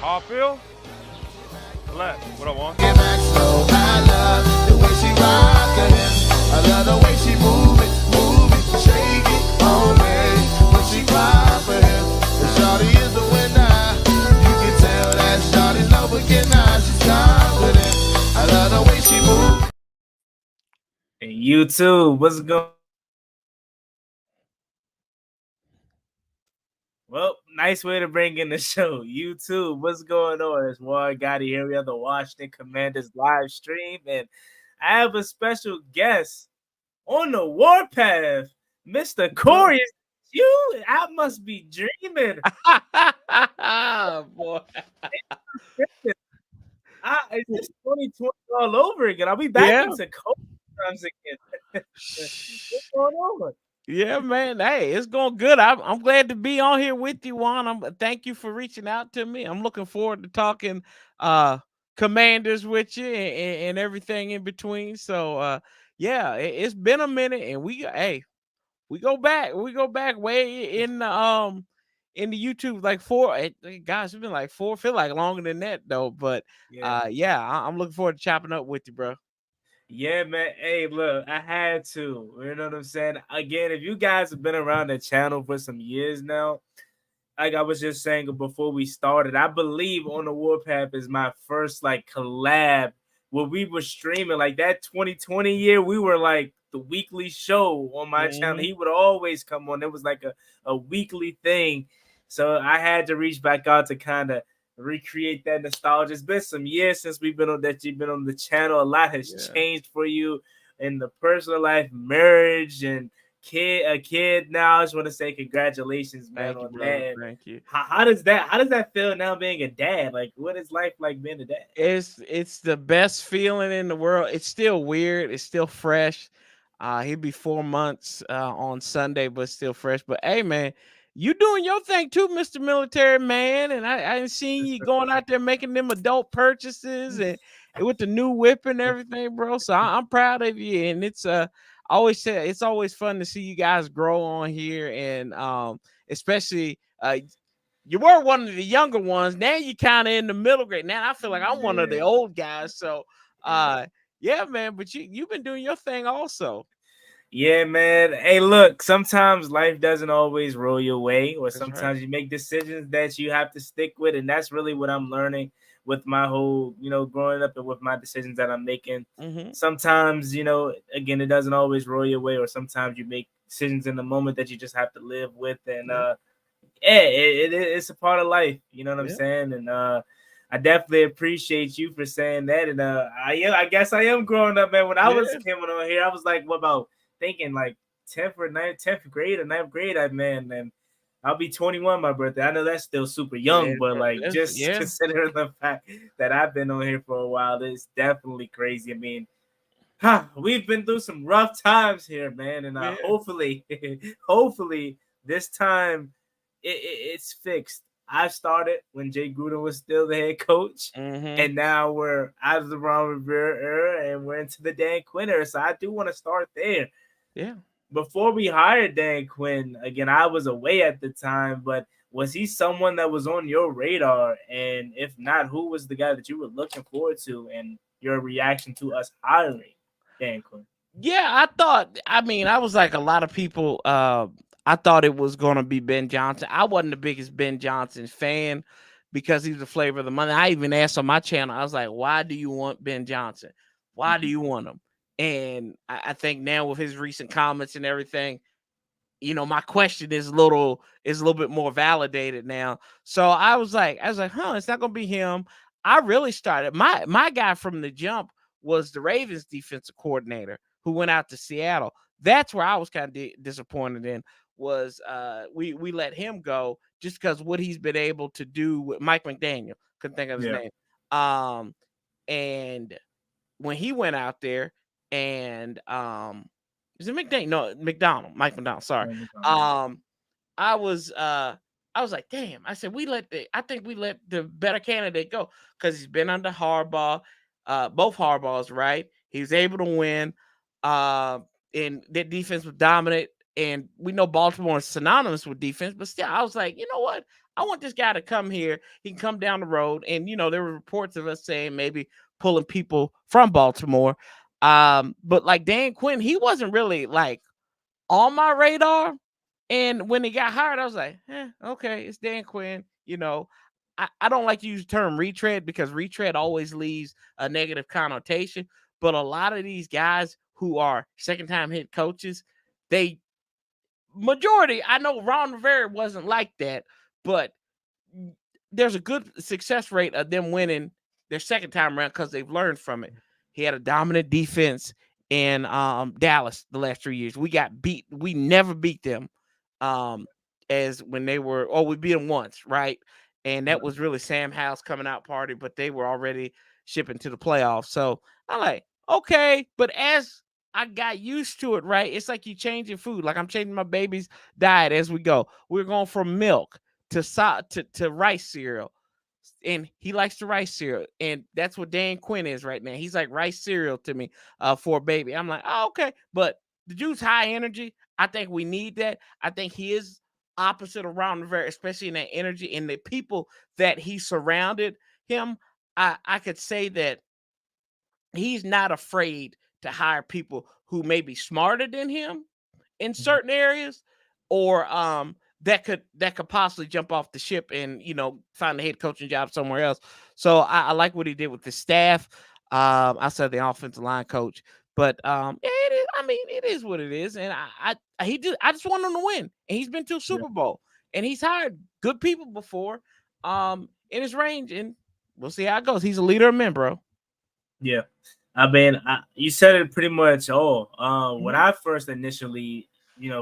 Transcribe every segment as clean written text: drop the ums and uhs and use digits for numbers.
Harfield? Left. What I want? Get back slow. I love the way she rockin' it. I love the way she move it, shake it on me. When she cry for him, the shawty is the winner. You can tell that shawty's no beginner. She's confident. I love the way she move. And YouTube, what's going? Well, nice way to bring in the show. YouTube, what's going on? It's Warren Gotti here. We have the Washington Commanders live stream, and I have a special guest on the warpath, Mr. Corey. You, I must be dreaming. Boy. It's just 2020 all over again. I'll be back into COVID times again. What's going on? Yeah, man. Hey, it's going good. I'm glad to be on here with you, Juan. Thank you for reaching out to me. I'm looking forward to talking Commanders with you and everything in between. So yeah, it's been a minute, and we go back. We go back way in the YouTube, like gosh, it's been like four, feel like longer than that though. But yeah, I'm looking forward to chopping up with you, bro. Yeah, man. Hey, look, I had to. You know what I'm saying? Again, if you guys have been around the channel for some years now, like I was just saying before we started, I believe On the Warpath is my first like collab where we were streaming. Like that 2020 year, we were like the weekly show on my channel. He would always come on. It was like a weekly thing. So I had to reach back out to kind of recreate that nostalgia. It's been some years since you've been on the channel. A lot has changed for you in the personal life, marriage, and a kid now. I just want to say congratulations, man, on that. Thank you. How does that feel now being a dad? Like, what is life like being a dad? It's the best feeling in the world. It's still weird. It's still fresh. He'll be 4 months on Sunday, but still fresh. But hey, man, you doing your thing too, Mr. Military Man. And I ain't seen you going out there making them adult purchases and with the new whip and everything, bro. So I'm proud of you. And it's I always say it's always fun to see you guys grow on here, and especially you were one of the younger ones. Now you kind of in the middle grade. Now I feel like I'm one of the old guys. So yeah, man. But you've been doing your thing also. Yeah, man. Hey, look, sometimes life doesn't always roll your way, or That's sometimes you make decisions that you have to stick with. And that's really what I'm learning with my whole, growing up and with my decisions that I'm making. Sometimes, again, it doesn't always roll your way, or sometimes you make decisions in the moment that you just have to live with. And it's a part of life. You know what I'm saying? And I definitely appreciate you for saying that. And I guess I am growing up, man. When I was coming on here, I was like, what about thinking like 10th grade or 9th grade, and I'll be 21 my birthday. I know that's still super young, but like just considering the fact that I've been on here for a while, it's definitely crazy. I mean, we've been through some rough times here, man, and hopefully this time it's fixed. I started when Jay Gruden was still the head coach, and now we're out of the Ron Rivera era and we're into the Dan Quinn era. So I do want to start there. Yeah. Before we hired Dan Quinn, again, I was away at the time, but was he someone that was on your radar? And if not, who was the guy that you were looking forward to and your reaction to us hiring Dan Quinn? Yeah, I was like a lot of people. I thought it was going to be Ben Johnson. I wasn't the biggest Ben Johnson fan because he's the flavor of the month. I even asked on my channel, I was like, why do you want Ben Johnson? Why do you want him? And I think now with his recent comments and everything, my question is a little bit more validated now. So I was like, it's not gonna be him. I really started my guy from the jump was the Ravens defensive coordinator who went out to Seattle. That's where I was kind of disappointed in was we let him go just because what he's been able to do with Mike McDaniel. Couldn't think of his name. And when he went out there and is it McDaniel? No, Mike McDonald. Sorry. I was like, damn. I said I think we let the better candidate go because he's been under Harbaugh, both Harbaughs, right? He was able to win. And that defense was dominant. And we know Baltimore is synonymous with defense, but still, I was like, you know what? I want this guy to come here. He can come down the road. And, there were reports of us saying maybe pulling people from Baltimore. But like Dan Quinn, he wasn't really like on my radar. And when he got hired, I was like, okay, it's Dan Quinn. I don't like to use the term retread because retread always leaves a negative connotation. But a lot of these guys who are second-time head coaches, majority, I know Ron Rivera wasn't like that, but there's a good success rate of them winning their second time around because they've learned from it. He had a dominant defense in Dallas the last 3 years. We got beat. We never beat them as when they were, we beat them once, right? And that was really Sam Howell's coming out party, but they were already shipping to the playoffs. So I'm like, okay, but as I got used to it, right? It's like you changing food. Like I'm changing my baby's diet as we go. We're going from milk to rice cereal. And he likes the rice cereal. And that's what Dan Quinn is right now. He's like rice cereal to me for a baby. I'm like, oh, okay. But the dude's high energy. I think we need that. I think he is opposite of Ron Rivera, especially in that energy and the people that he surrounded him. I could say that he's not afraid to hire people who may be smarter than him in certain areas, or that could possibly jump off the ship and find a head coaching job somewhere else. So I like what he did with the staff. I said the offensive line coach, but it is. I mean, it is what it is, and I just want him to win, and he's been to a Super Bowl, and he's hired good people before, in his range, and we'll see how it goes. He's a leader of men, bro. Yeah, I mean, you said it pretty much all. When I first initially,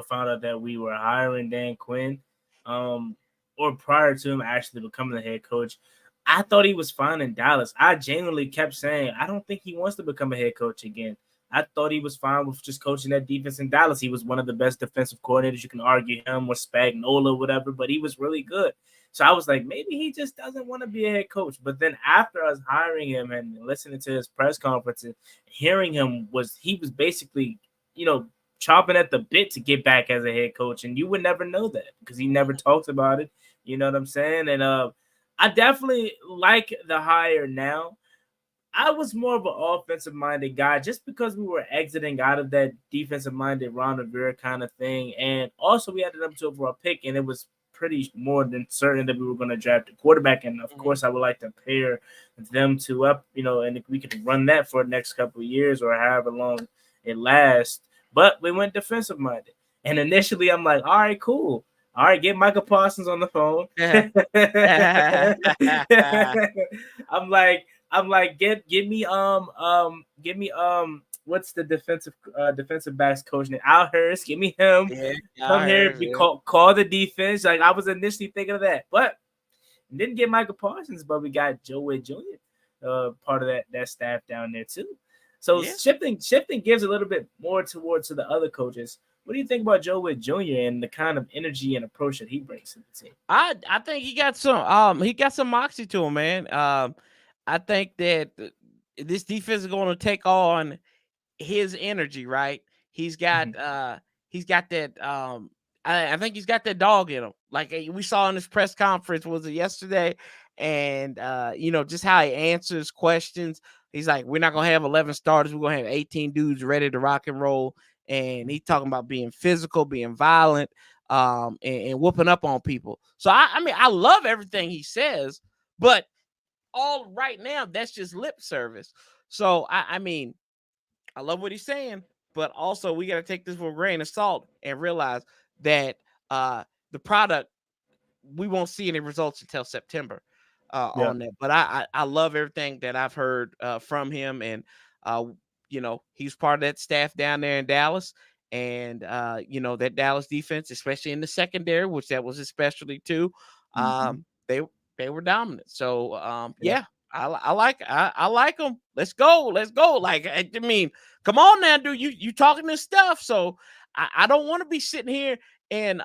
found out that we were hiring Dan Quinn, or prior to him actually becoming the head coach, I thought he was fine in Dallas. I genuinely kept saying, I don't think he wants to become a head coach again. I thought he was fine with just coaching that defense in Dallas. He was one of the best defensive coordinators. You can argue him or Spagnuolo, whatever, but he was really good. So I was like, maybe he just doesn't want to be a head coach. But then after us hiring him and listening to his press conference and hearing him, he was basically, chomping at the bit to get back as a head coach. And you would never know that because he never talks about it. You know what I'm saying? And I definitely like the hire now. I was more of an offensive-minded guy just because we were exiting out of that defensive-minded Ron Rivera kind of thing. And also we had an up to overall pick, and it was pretty more than certain that we were going to draft a quarterback. And, of course, I would like to pair them two up, and if we could run that for the next couple of years or however long it lasts. But we went defensive-minded. And initially I'm like, all right, cool. All right, get Michael Parsons on the phone. I'm like, give me what's the defensive backs coach name? Al Hurst. Give me him. Come here, call the defense. Like I was initially thinking of that, but didn't get Michael Parsons, but we got Joe Witt Jr. Part of that staff down there too. So shifting gives a little bit more towards to the other coaches. What do you think about Joe Witt Jr. and the kind of energy and approach that he brings to the team? I think he got some moxie to him, man. I think that this defense is going to take on his energy, right? He's got that. I think he's got that dog in him. Like we saw in his press conference, was it yesterday? And just how he answers questions. He's like, we're not gonna have 11 starters. We're gonna have 18 dudes ready to rock and roll. And he's talking about being physical, being violent, and whooping up on people. So I love everything he says, but all right now that's just lip service. So I love what he's saying, but also we got to take this with a grain of salt and realize that the product, we won't see any results until September on that. But I love everything that I've heard from him, and he's part of that staff down there in Dallas, and that Dallas defense, especially in the secondary, which that was his specialty too. They were dominant. So I like them. Let's go. Like, I mean, come on now, dude. You talking this stuff. So I don't want to be sitting here in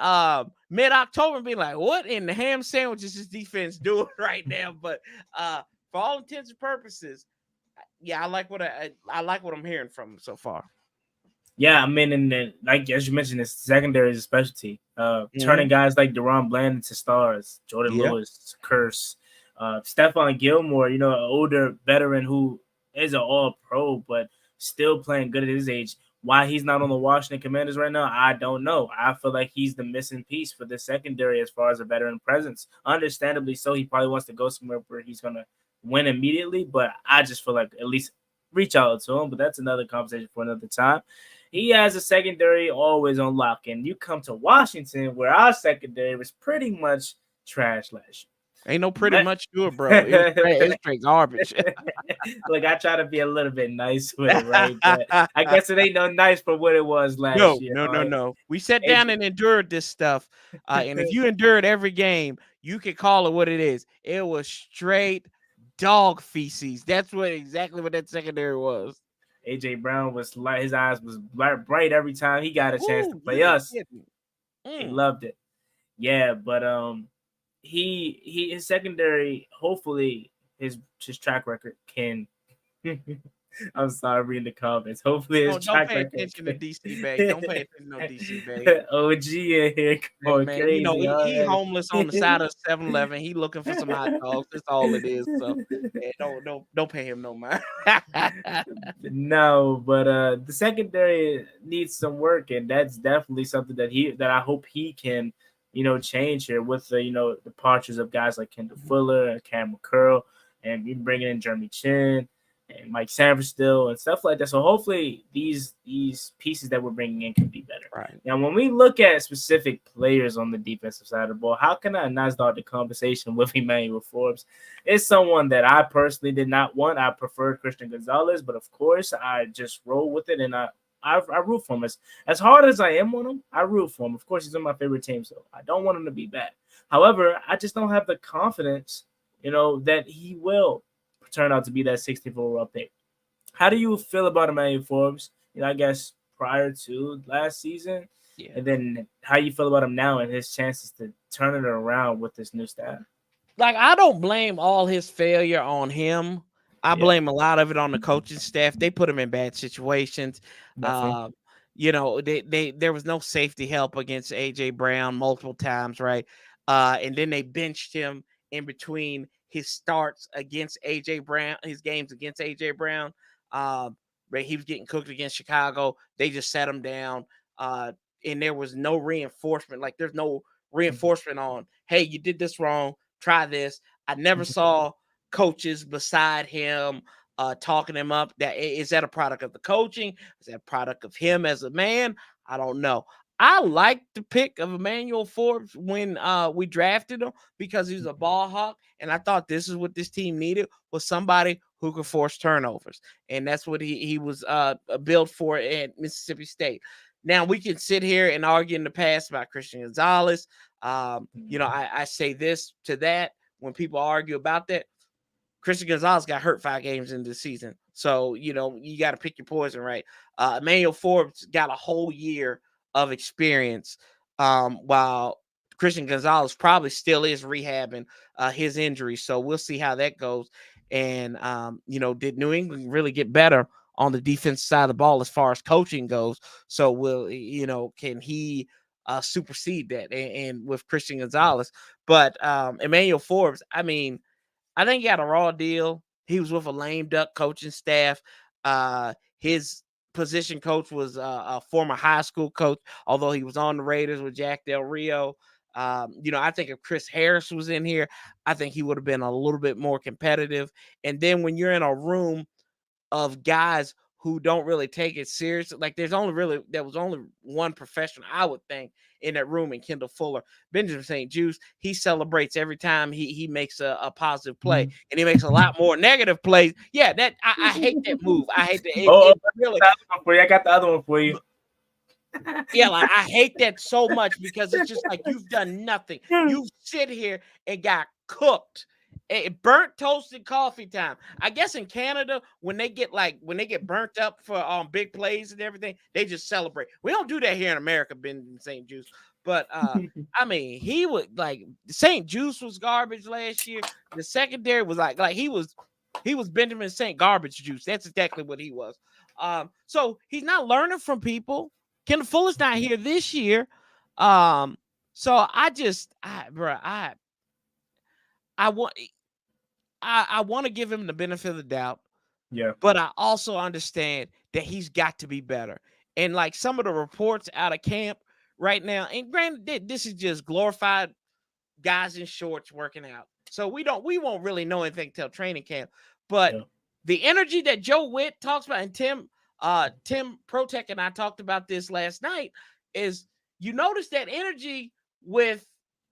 mid-October and be like, what in the ham sandwich is this defense doing right now? But for all intents and purposes, I like what I'm hearing from him so far. Yeah, I mean, and then, like as you mentioned, it's secondary is a specialty. Turning guys like Deron Bland into stars, Jordan Lewis, Curse, Stephon Gilmore, you know, an older veteran who is an all-pro, but still playing good at his age. Why he's not on the Washington Commanders right now, I don't know. I feel like he's the missing piece for the secondary as far as a veteran presence. Understandably so, he probably wants to go somewhere where he's going to win immediately, but I just feel like at least reach out to him. But that's another conversation for another time. He has a secondary always on lock. And you come to Washington, where our secondary was pretty much trash last year. Ain't no pretty much good, bro. It's straight garbage. Look, I try to be a little bit nice with it, right? But I guess it ain't no nice for what it was last year. No. We sat down and endured this stuff. And if you endured every game, you can call it what it is. It was straight dog feces. That's exactly what that secondary was. AJ Brown was like, his eyes was bright every time he got a chance to play us. He loved it. Yeah, but his secondary, hopefully his track record can I'm sorry, reading the comments. Hopefully his track record. Don't pay attention to DC Bay. Don't pay attention to DC Bay. OG in here going crazy. You know, he homeless on the side of 7-Eleven. He looking for some hot dogs. That's all it is. So yeah, don't pay him no mind. No, but the secondary needs some work, and that's definitely something that I hope he can, you know, change here with the, you know, departures of guys like Kendall Fuller and Cam McCurl, and bringing in Jeremy Chinn and Mike Sanford still and stuff like that. So hopefully these pieces that we're bringing in can be better. Right. Now, when we look at specific players on the defensive side of the ball, how can I not start the conversation with Emanuel Forbes? It's someone that I personally did not want. I preferred Christian Gonzalez, but of course I just roll with it, and I root for him. As hard as I am on him, I root for him. Of course, he's on my favorite team, so I don't want him to be bad. However, I just don't have the confidence, you know, that he will turn out to be that 64th overall pick. How do you feel about Emanuel Forbes? You know, I guess prior to last season, and then how you feel about him now and his chances to turn it around with this new staff? Like, I don't blame all his failure on him. I blame a lot of it on the coaching staff. They put him in bad situations. You know, there was no safety help against AJ Brown multiple times, right? And then they benched him in between his starts against AJ Brown, his games against AJ Brown. He was getting cooked against Chicago. They just sat him down. And there was no reinforcement. Like, there's no reinforcement on, hey, you did this wrong. Try this. I never saw coaches beside him talking him up. Is that a product of the coaching? Is that a product of him as a man? I don't know. I liked the pick of Emanuel Forbes when we drafted him because he's a ball hawk, and I thought this is what this team needed, was somebody who could force turnovers, and that's what he was built for at Mississippi State. Now, we can sit here and argue in the past about Christian Gonzalez. You know, I say this to that when people argue about that. Christian Gonzalez got hurt 5 games into the season, so, you know, you got to pick your poison, right? Emanuel Forbes got a whole year of experience, while Christian Gonzalez probably still is rehabbing his injury. So we'll see how that goes. And, you know, did New England really get better on the defense side of the ball as far as coaching goes? So can he supersede that and with Christian Gonzalez? But Emanuel Forbes, I mean, I think he got a raw deal. He was with a lame duck coaching staff. His position coach was a former high school coach, although he was on the Raiders with Jack Del Rio. You know, I think if Chris Harris was in here, I think he would have been a little bit more competitive. And then when you're in a room of guys who don't really take it seriously, like there was only one professional, I would think, in that room, in Kendall Fuller. Benjamin St. Juste, he celebrates every time he makes a positive play, and he makes a lot more negative plays. Yeah, that I hate that move. I hate that. Really, I got the other one for you. Yeah, like I hate that so much because it's just like you've done nothing. You sit here and got cooked. Burnt toasted coffee time. I guess in Canada, when they get burnt up for big plays and everything, they just celebrate. We don't do that here in America, Ben St. Juste. But I mean, he would like St. Juste was garbage last year. The secondary was like he was Benjamin St. Garbage Juice. That's exactly what he was. So he's not learning from people. Kendall Fuller's not here this year. So I want to give him the benefit of the doubt. Yeah. But I also understand that he's got to be better. And like some of the reports out of camp right now, and granted, this is just glorified guys in shorts working out. So we won't really know anything till training camp. But the energy that Joe Witt talks about, and Tim Protek and I talked about this last night, is you notice that energy with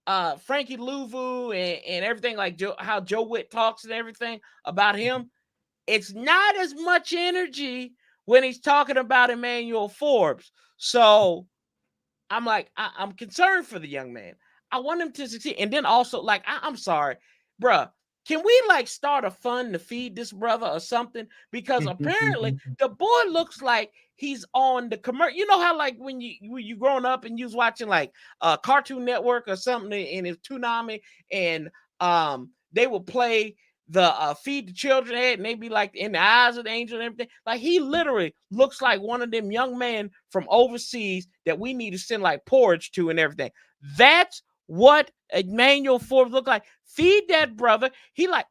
Frankie Louvu and everything, like how Joe Witt talks and everything about him. It's not as much energy when he's talking about Emanuel Forbes. So I'm like, I'm concerned for the young man. I want him to succeed. And then also, like, I'm sorry, bruh. Can we like start a fund to feed this brother or something? Because apparently the boy looks like he's on the commercial. You know how like when you growing up and you was watching like Cartoon Network or something, and it's Toonami, and they will play the Feed the Children ad, and they be like in the eyes of the angel and everything. Like he literally looks like one of them young men from overseas that we need to send like porridge to and everything. That's what Emanuel Forbes looked like. Feed that brother. He like,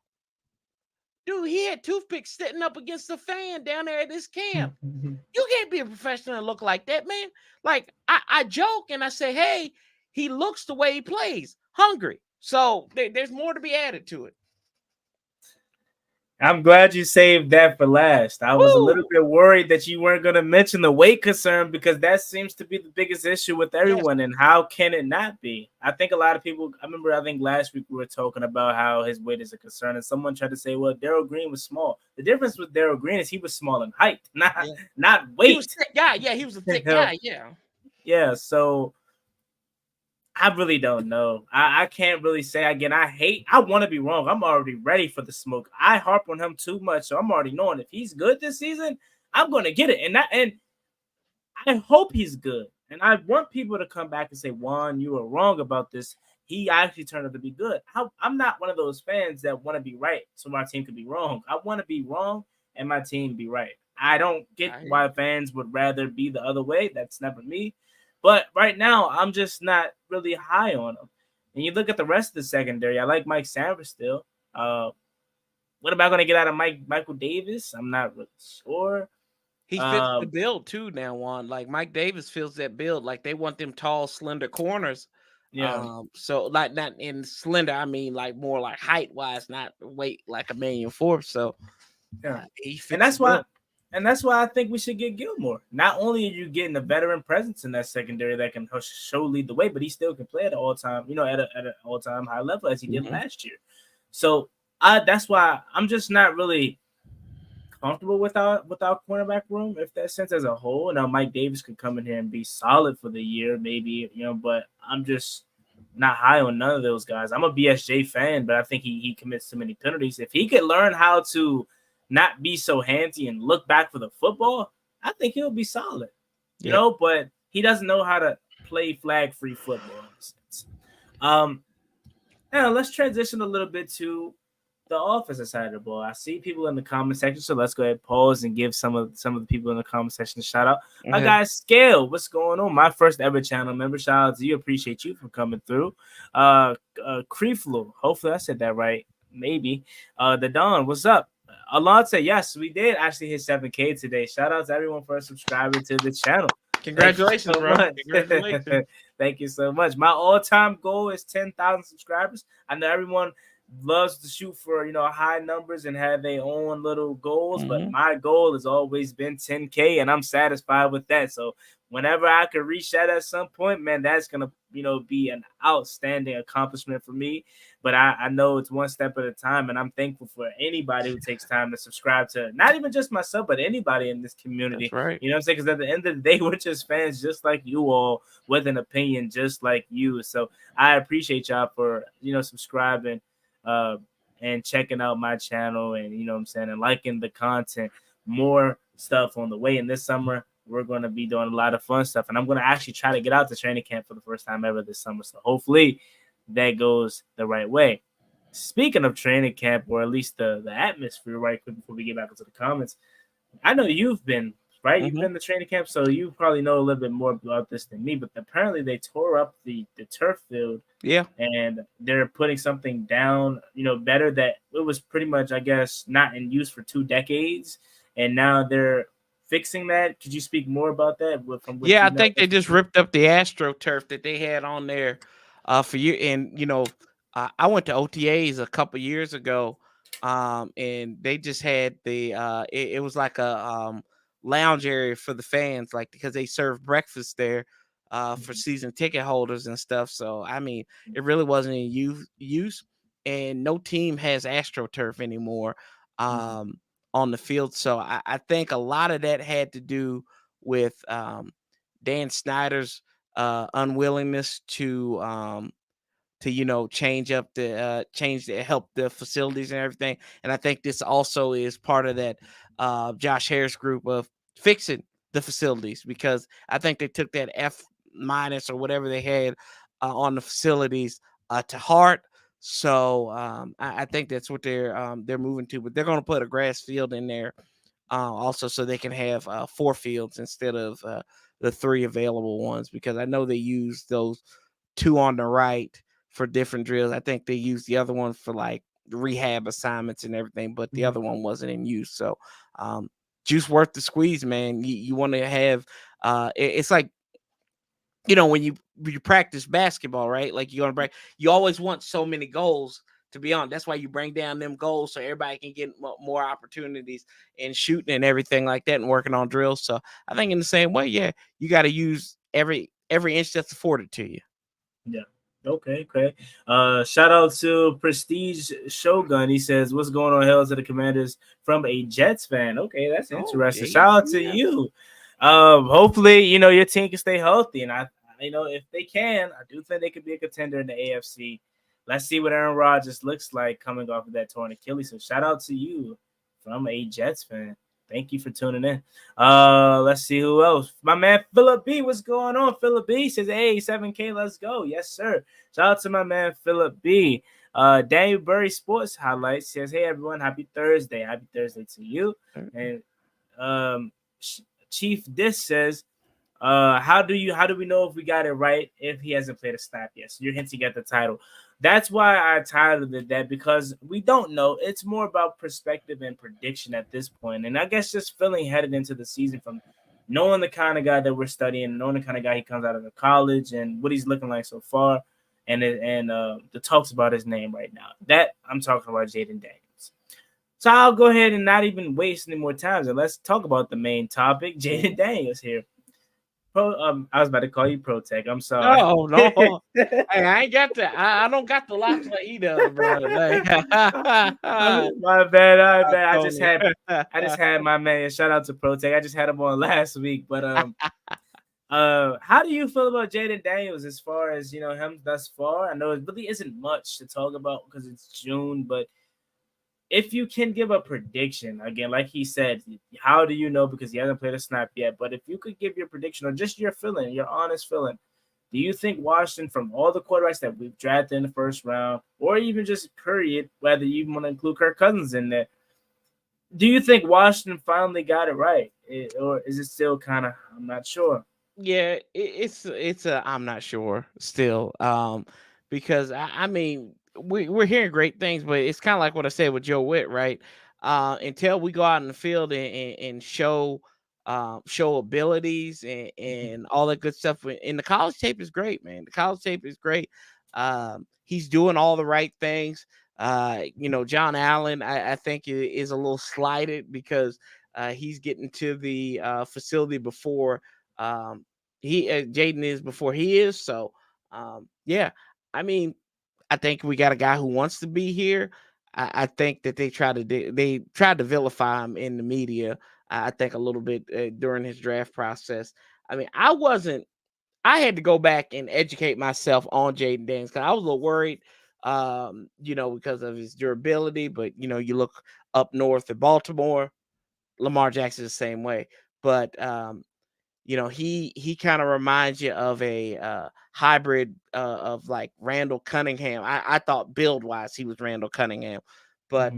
dude, he had toothpicks sitting up against the fan down there at this camp. You can't be a professional and look like that, man. Like I joke and I say, hey, he looks the way he plays, hungry. So there's more to be added to it. I'm glad you saved that for last. I was a little bit worried that you weren't going to mention the weight concern, because that seems to be the biggest issue with everyone. Yes. And how can it not be? I think a lot of people, I think last week we were talking about how his weight is a concern, and someone tried to say, well, Darrell Green was small. The difference with Darrell Green is he was small in height, not weight. He was a thick guy. Yeah, he was a thick guy. Yeah. Yeah, so I really don't know. I can't really say. Again, I want to be wrong. I'm already ready for the smoke. I harp on him too much, so I'm already knowing if he's good this season, I'm going to get it. And I hope he's good. And I want people to come back and say, Juan, you were wrong about this. He actually turned out to be good. I'm not one of those fans that want to be right so my team could be wrong. I want to be wrong and my team be right. I don't get why fans would rather be the other way. That's never me. But right now, I'm just not really high on him. And you look at the rest of the secondary, I like Mike Sanders still. What am I going to get out of Michael Davis? I'm not really sure. He fits the build too now, Juan. Like Mike Davis fills that build. Like they want them tall, slender corners. Yeah. So like not in slender, I mean like more like height wise, not weight like Emanuel Forbes. So yeah, and that's why. And that's why I think we should get Gilmore. Not only are you getting a veteran presence in that secondary that can lead the way, but he still can play at an all-time, at an all-time high level as he did last year. So that's why I'm just not really comfortable with our cornerback room, if that sense as a whole. Now Mike Davis could come in here and be solid for the year, maybe, but I'm just not high on none of those guys. I'm a BSJ fan, but I think he commits too many penalties. If he could learn how to not be so handsy and look back for the football, I think he'll be solid, but he doesn't know how to play flag-free football. In a sense. Now let's transition a little bit to the offensive side of the ball. I see people in the comment section, so let's go ahead and pause and give some of the people in the comment section a shout out. My guy Scale, what's going on? My first ever channel member. Shout out to you. Appreciate you for coming through. Creeflu, hopefully I said that right. Maybe. The Don, what's up? Alon said, yes, we did actually hit 7K today. Shout out to everyone for subscribing to the channel. Congratulations, bro. Congratulations. Thank you so much. My all-time goal is 10,000 subscribers. I know everyone loves to shoot for, high numbers and have their own little goals, but my goal has always been 10K, and I'm satisfied with that. So whenever I can reach that at some point, man, that's going to, be an outstanding accomplishment for me. But I know it's one step at a time, and I'm thankful for anybody who takes time to subscribe to not even just myself, but anybody in this community. That's right. You know what I'm saying? Because at the end of the day, we're just fans just like you all with an opinion just like you. So I appreciate y'all for, subscribing and checking out my channel and, and liking the content. More stuff on the way. In this summer, we're going to be doing a lot of fun stuff. And I'm going to actually try to get out to training camp for the first time ever this summer. So hopefully that goes the right way. Speaking of training camp, or at least the atmosphere, right quick before we get back into the comments, I know you've been right? You've been to training camp, so you probably know a little bit more about this than me. But apparently, they tore up the turf field. Yeah, and they're putting something down, better that it was pretty much, I guess, not in use for 2 decades, and now they're fixing that. Could you speak more about that from what yeah. you I know? think they just ripped up the AstroTurf that they had on there for you. And I went to OTAs a couple years ago, and they just had it was like a lounge area for the fans, like because they served breakfast there for season ticket holders and stuff. So I mean, it really wasn't in use, and no team has AstroTurf anymore on the field. So I think a lot of that had to do with Dan Snyder's unwillingness to change the help the facilities and everything. And I think this also is part of that Josh Harris group of fixing the facilities, because I think they took that F- or whatever they had on the facilities to heart. So I think that's what they're moving to. But they're going to put a grass field in there also, so they can have 4 fields instead of the 3 available ones, because I know they use those 2 on the right for different drills. I think they used the other one for like rehab assignments and everything, but the other one wasn't in use. So juice worth the squeeze, man. You want to have it's like, when you practice basketball, right? Like you always want so many goals to be on. That's why you bring down them goals so everybody can get more opportunities in shooting and everything like that and working on drills. So I think in the same way, yeah, you got to use every inch that's afforded to you. Yeah. Okay. Shout out to Prestige Shogun. He says, "What's going on, Hells to the Commanders from a Jets fan?" Okay, that's interesting. Shout out to you. Hopefully, your team can stay healthy, and if they can, I do think they could be a contender in the AFC. Let's see what Aaron Rodgers looks like coming off of that torn Achilles. So shout out to you from a Jets fan. Thank you for tuning in. Let's see who else. My man Philip B. What's going on? Philip B says, "Hey, 7K, let's go." Yes, sir. Shout out to my man Philip B. Daniel Burry Sports Highlights says, "Hey everyone, happy Thursday. Happy Thursday to you." And Chief Dis says, how do we know if we got it right if he hasn't played a snap yet? So you're hinting at the title. That's why I titled it that, because we don't know. It's more about perspective and prediction at this point. And I guess just feeling headed into the season from knowing the kind of guy that we're studying, knowing the kind of guy he comes out of the college and what he's looking like so far, and the talks about his name right now. That I'm talking about Jayden Daniels. So I'll go ahead and not even waste any more time. And let's talk about the main topic. Jayden Daniels here. I was about to call you Pro Tech. I'm sorry. No. Hey, I ain't got that. I don't got the locks like he does, bro. Like, my bad. I just had my man. Shout out to Pro Tech. I just had him on last week. But how do you feel about Jayden Daniels as far as him thus far? I know it really isn't much to talk about because it's June, but if you can give a prediction, again, like he said, how do you know? Because he hasn't played a snap yet. But if you could give your prediction or just your feeling, your honest feeling, do you think Washington, from all the quarterbacks that we've drafted in the first round, or even just period, whether you want to include Kirk Cousins in there, do you think Washington finally got it right? Or is it still kind of, I'm not sure? Yeah, it's I'm not sure still. Because I mean, we're hearing great things, but it's kind of like what I said with Joe Witt, right? Until we go out in the field and show abilities and all that good stuff. And the college tape is great, man. The college tape is great. He's doing all the right things. John Allen, I think is a little slighted because he's getting to the facility before Jayden is before he is. So yeah, I mean, I think we got a guy who wants to be here. I think that they tried to vilify him in the media. I think a little bit during his draft process. I mean, I had to go back and educate myself on Jayden Daniels because I was a little worried, because of his durability. But you look up north at Baltimore, Lamar Jackson the same way. But he kind of reminds you of a hybrid of like Randall Cunningham. I thought build wise he was Randall Cunningham, but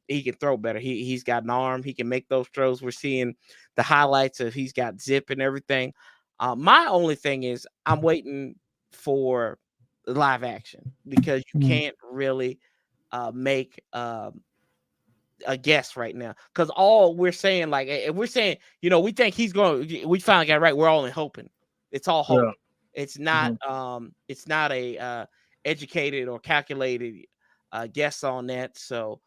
he can throw better. He's got an arm. He can make those throws. We're seeing the highlights of he's got zip and everything. My only thing is I'm waiting for live action because you can't really make a guess right now, because all we're saying, like, if we're saying, we think he's going, we finally got it right, we're only hoping. It's all hope. Yeah. It's not a educated or calculated guess on that. So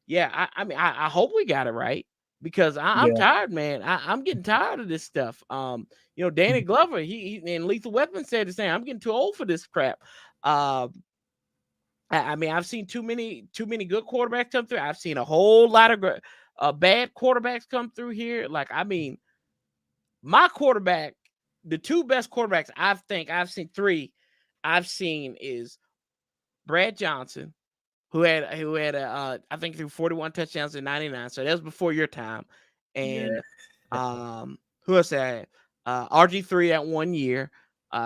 yeah, I mean I hope we got it right, because I'm tired, man. I'm getting tired of this stuff. Danny Glover, he and Lethal Weapon said the same. I'm getting too old for this crap. I mean, I've seen too many good quarterbacks come through. I've seen a whole lot of bad quarterbacks come through here. Like, I mean, my quarterback, the two best quarterbacks I've seen, three I've seen, is Brad Johnson, who had I think threw 41 touchdowns in 99. So that was before your time. And who else had RG3 that 1 year.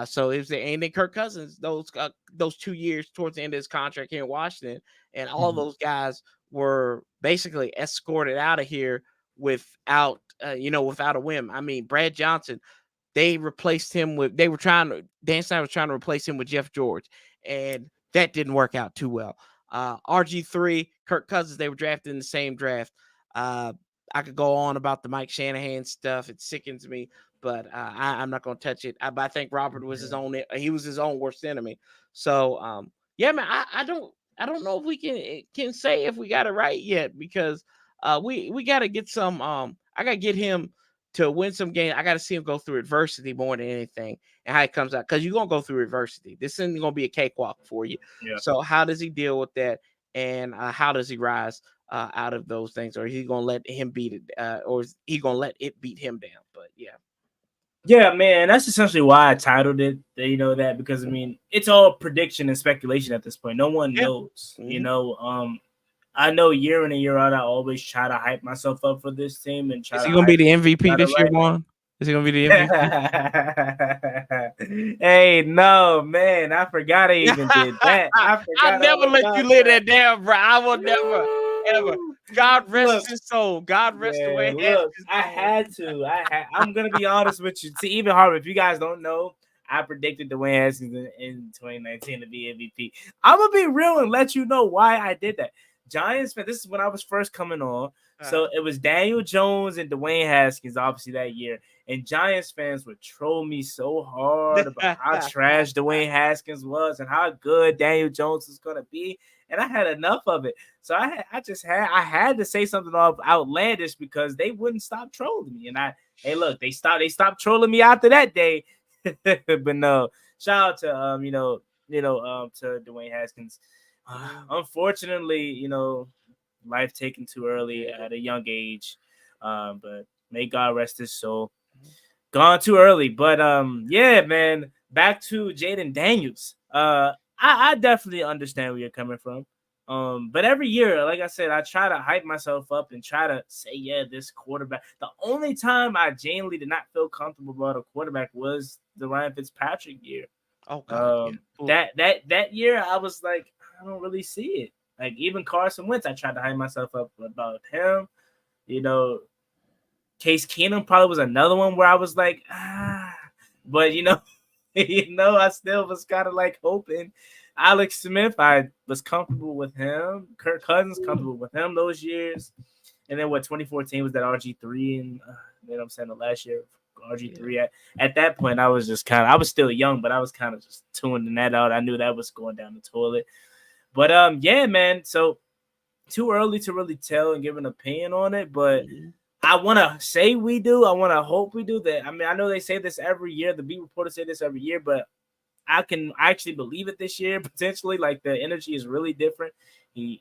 So it was and then Kirk Cousins those 2 years towards the end of his contract here in Washington, and all those guys were basically escorted out of here without a whim. I mean, Brad Johnson, they replaced him with Dan Snyder was trying to replace him with Jeff George, and that didn't work out too well. RG3, Kirk Cousins, they were drafted in the same draft. I could go on about the Mike Shanahan stuff. It sickens me, but I'm not going to touch it. But I think Robert was his own worst enemy. So, yeah, man, I don't know if we can say if we got it right yet, because we got to get some. I got to get him to win some games. I got to see him go through adversity more than anything, and how it comes out, because you're going to go through adversity. This isn't going to be a cakewalk for you. Yeah. So how does he deal with that, and how does he rise out of those things? Or is he going to let him beat it, or is he going to let it beat him down? But yeah, man, that's essentially why I titled it, that, because I mean, it's all prediction and speculation at this point. No one knows, I know year in and year out, I always try to hype myself up for this team and try. Is he going to be the MVP this year, Juan? Is he going to be the MVP? Hey, no, man, I forgot I even did that. I never let you live that down, bro. I will never, ever. God rest his soul. God rest the way. Look, I had to. I'm going to be honest with you. See, even harder, if you guys don't know, I predicted Dwayne Haskins in 2019 to be MVP. I'm going to be real and let you know why I did that. Giants fan, this is when I was first coming on. So it was Daniel Jones and Dwayne Haskins, obviously, that year. And Giants fans would troll me so hard about how trash Dwayne Haskins was and how good Daniel Jones was going to be. And I had enough of it. So I had to say something outlandish, because they wouldn't stop trolling me. And they stopped trolling me after that day. But no, shout out to to Dwayne Haskins. Unfortunately, life taken too early at a young age. But may God rest his soul. Gone too early. But yeah, man, back to Jayden Daniels. I definitely understand where you're coming from. But every year, like I said, I try to hype myself up and try to say, yeah, this quarterback. The only time I genuinely did not feel comfortable about a quarterback was the Ryan Fitzpatrick year. Oh God. That year I was like, I don't really see it. Like, even Carson Wentz, I tried to hype myself up about him. Case Keenum probably was another one where I was like, but I still was kind of like hoping. Alex Smith, I was comfortable with him. Kirk Cousins, comfortable with him those years. And then 2014 was that RG3, and I'm saying the last year RG3. At that point, I was just I was still young, but I was kind of just tuning that out. I knew that was going down the toilet. But yeah, man. So too early to really tell and give an opinion on it, but I want to say we do. I want to hope we do that. I mean, I know they say this every year. The beat reporters say this every year, but I can actually believe it this year, potentially. Like, the energy is really different. It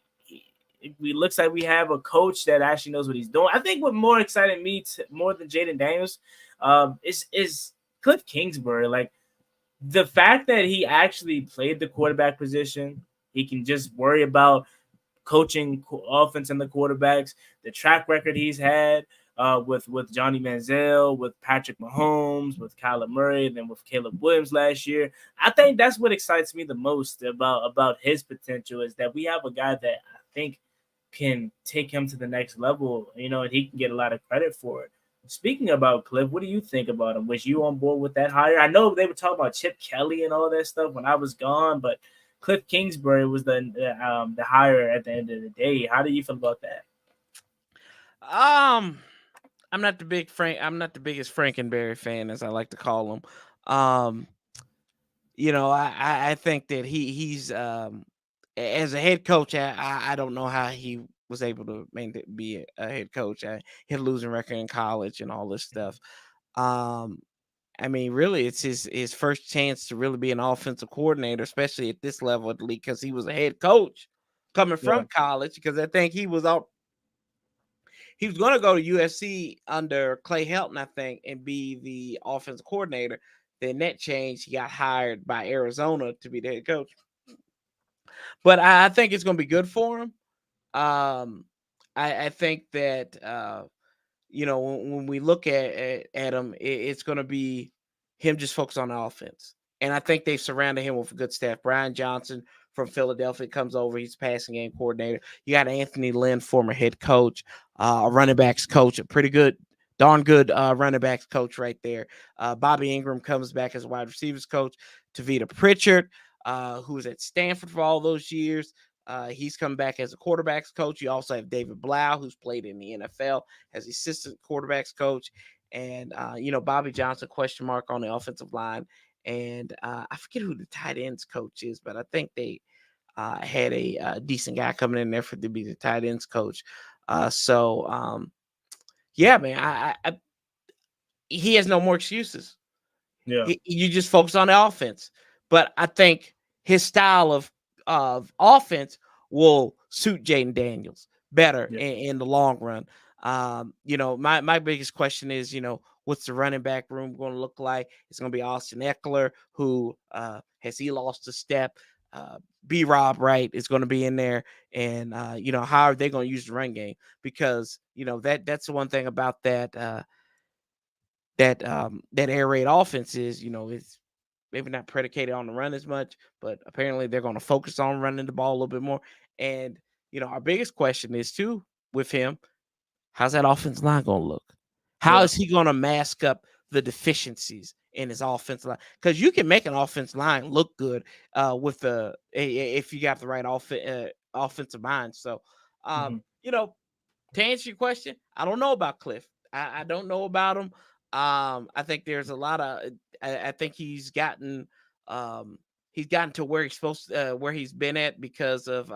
looks like we have a coach that actually knows what he's doing. I think what more excited me more than Jayden Daniels is Cliff Kingsbury. Like, the fact that he actually played the quarterback position, he can just worry about coaching offense and the quarterbacks, the track record he's had with Johnny Manziel, with Patrick Mahomes, with Kyler Murray, and then with Caleb Williams last year. I think that's what excites me the most about his potential, is that we have a guy that I think can take him to the next level, and he can get a lot of credit for it. Speaking about Cliff, what do you think about him? Was you on board with that hire? I know they were talking about Chip Kelly and all that stuff when I was gone, but Cliff Kingsbury was the hire at the end of the day. How do you feel about that? I'm not the biggest Frankenberry fan, as I like to call him. I think that he's as a head coach, I don't know how he was able to be a head coach. He had a losing record in college and all this stuff. I mean, really, it's his first chance to really be an offensive coordinator, especially at this level of the league, because he was a head coach coming from college. Because I think he was going to go to USC under Clay Helton, I think, and be the offensive coordinator. Then that changed. He got hired by Arizona to be the head coach. But I think it's going to be good for him. I think that when we look at him, it's going to be him just focus on the offense. And I think they've surrounded him with a good staff. Brian Johnson from Philadelphia comes over. He's passing game coordinator. You got Anthony Lynn, former head coach, a running backs coach, a darn good running backs coach right there. Bobby Ingram comes back as a wide receivers coach. Tavita Pritchard, who was at Stanford for all those years. He's come back as a quarterbacks coach. You also have David Blau, who's played in the NFL as assistant quarterbacks coach. And, Bobby Johnson, question mark on the offensive line. And I forget who the tight ends coach is, but I think they had a decent guy coming in there to be the tight ends coach. Yeah, man, he has no more excuses. Yeah. You just focus on the offense. But I think his style of offense will suit Jayden Daniels better in the long run. My biggest question is, what's the running back room going to look like? It's going to be Austin Eckler, who has he lost a step? B-Rob Wright is going to be in there, and how are they going to use the run game? Because that's the one thing about that air raid offense is it's maybe not predicated on the run as much, but apparently they're going to focus on running the ball a little bit more. And our biggest question is too with him: how's that offensive line going to look? How is he going to mask up the deficiencies in his offensive line? Because you can make an offensive line look good if you got the right offensive mind. So, to answer your question, I don't know about Cliff. I don't know about him. I think there's a lot of. I think he's gotten to where he's supposed to, where he's been at because of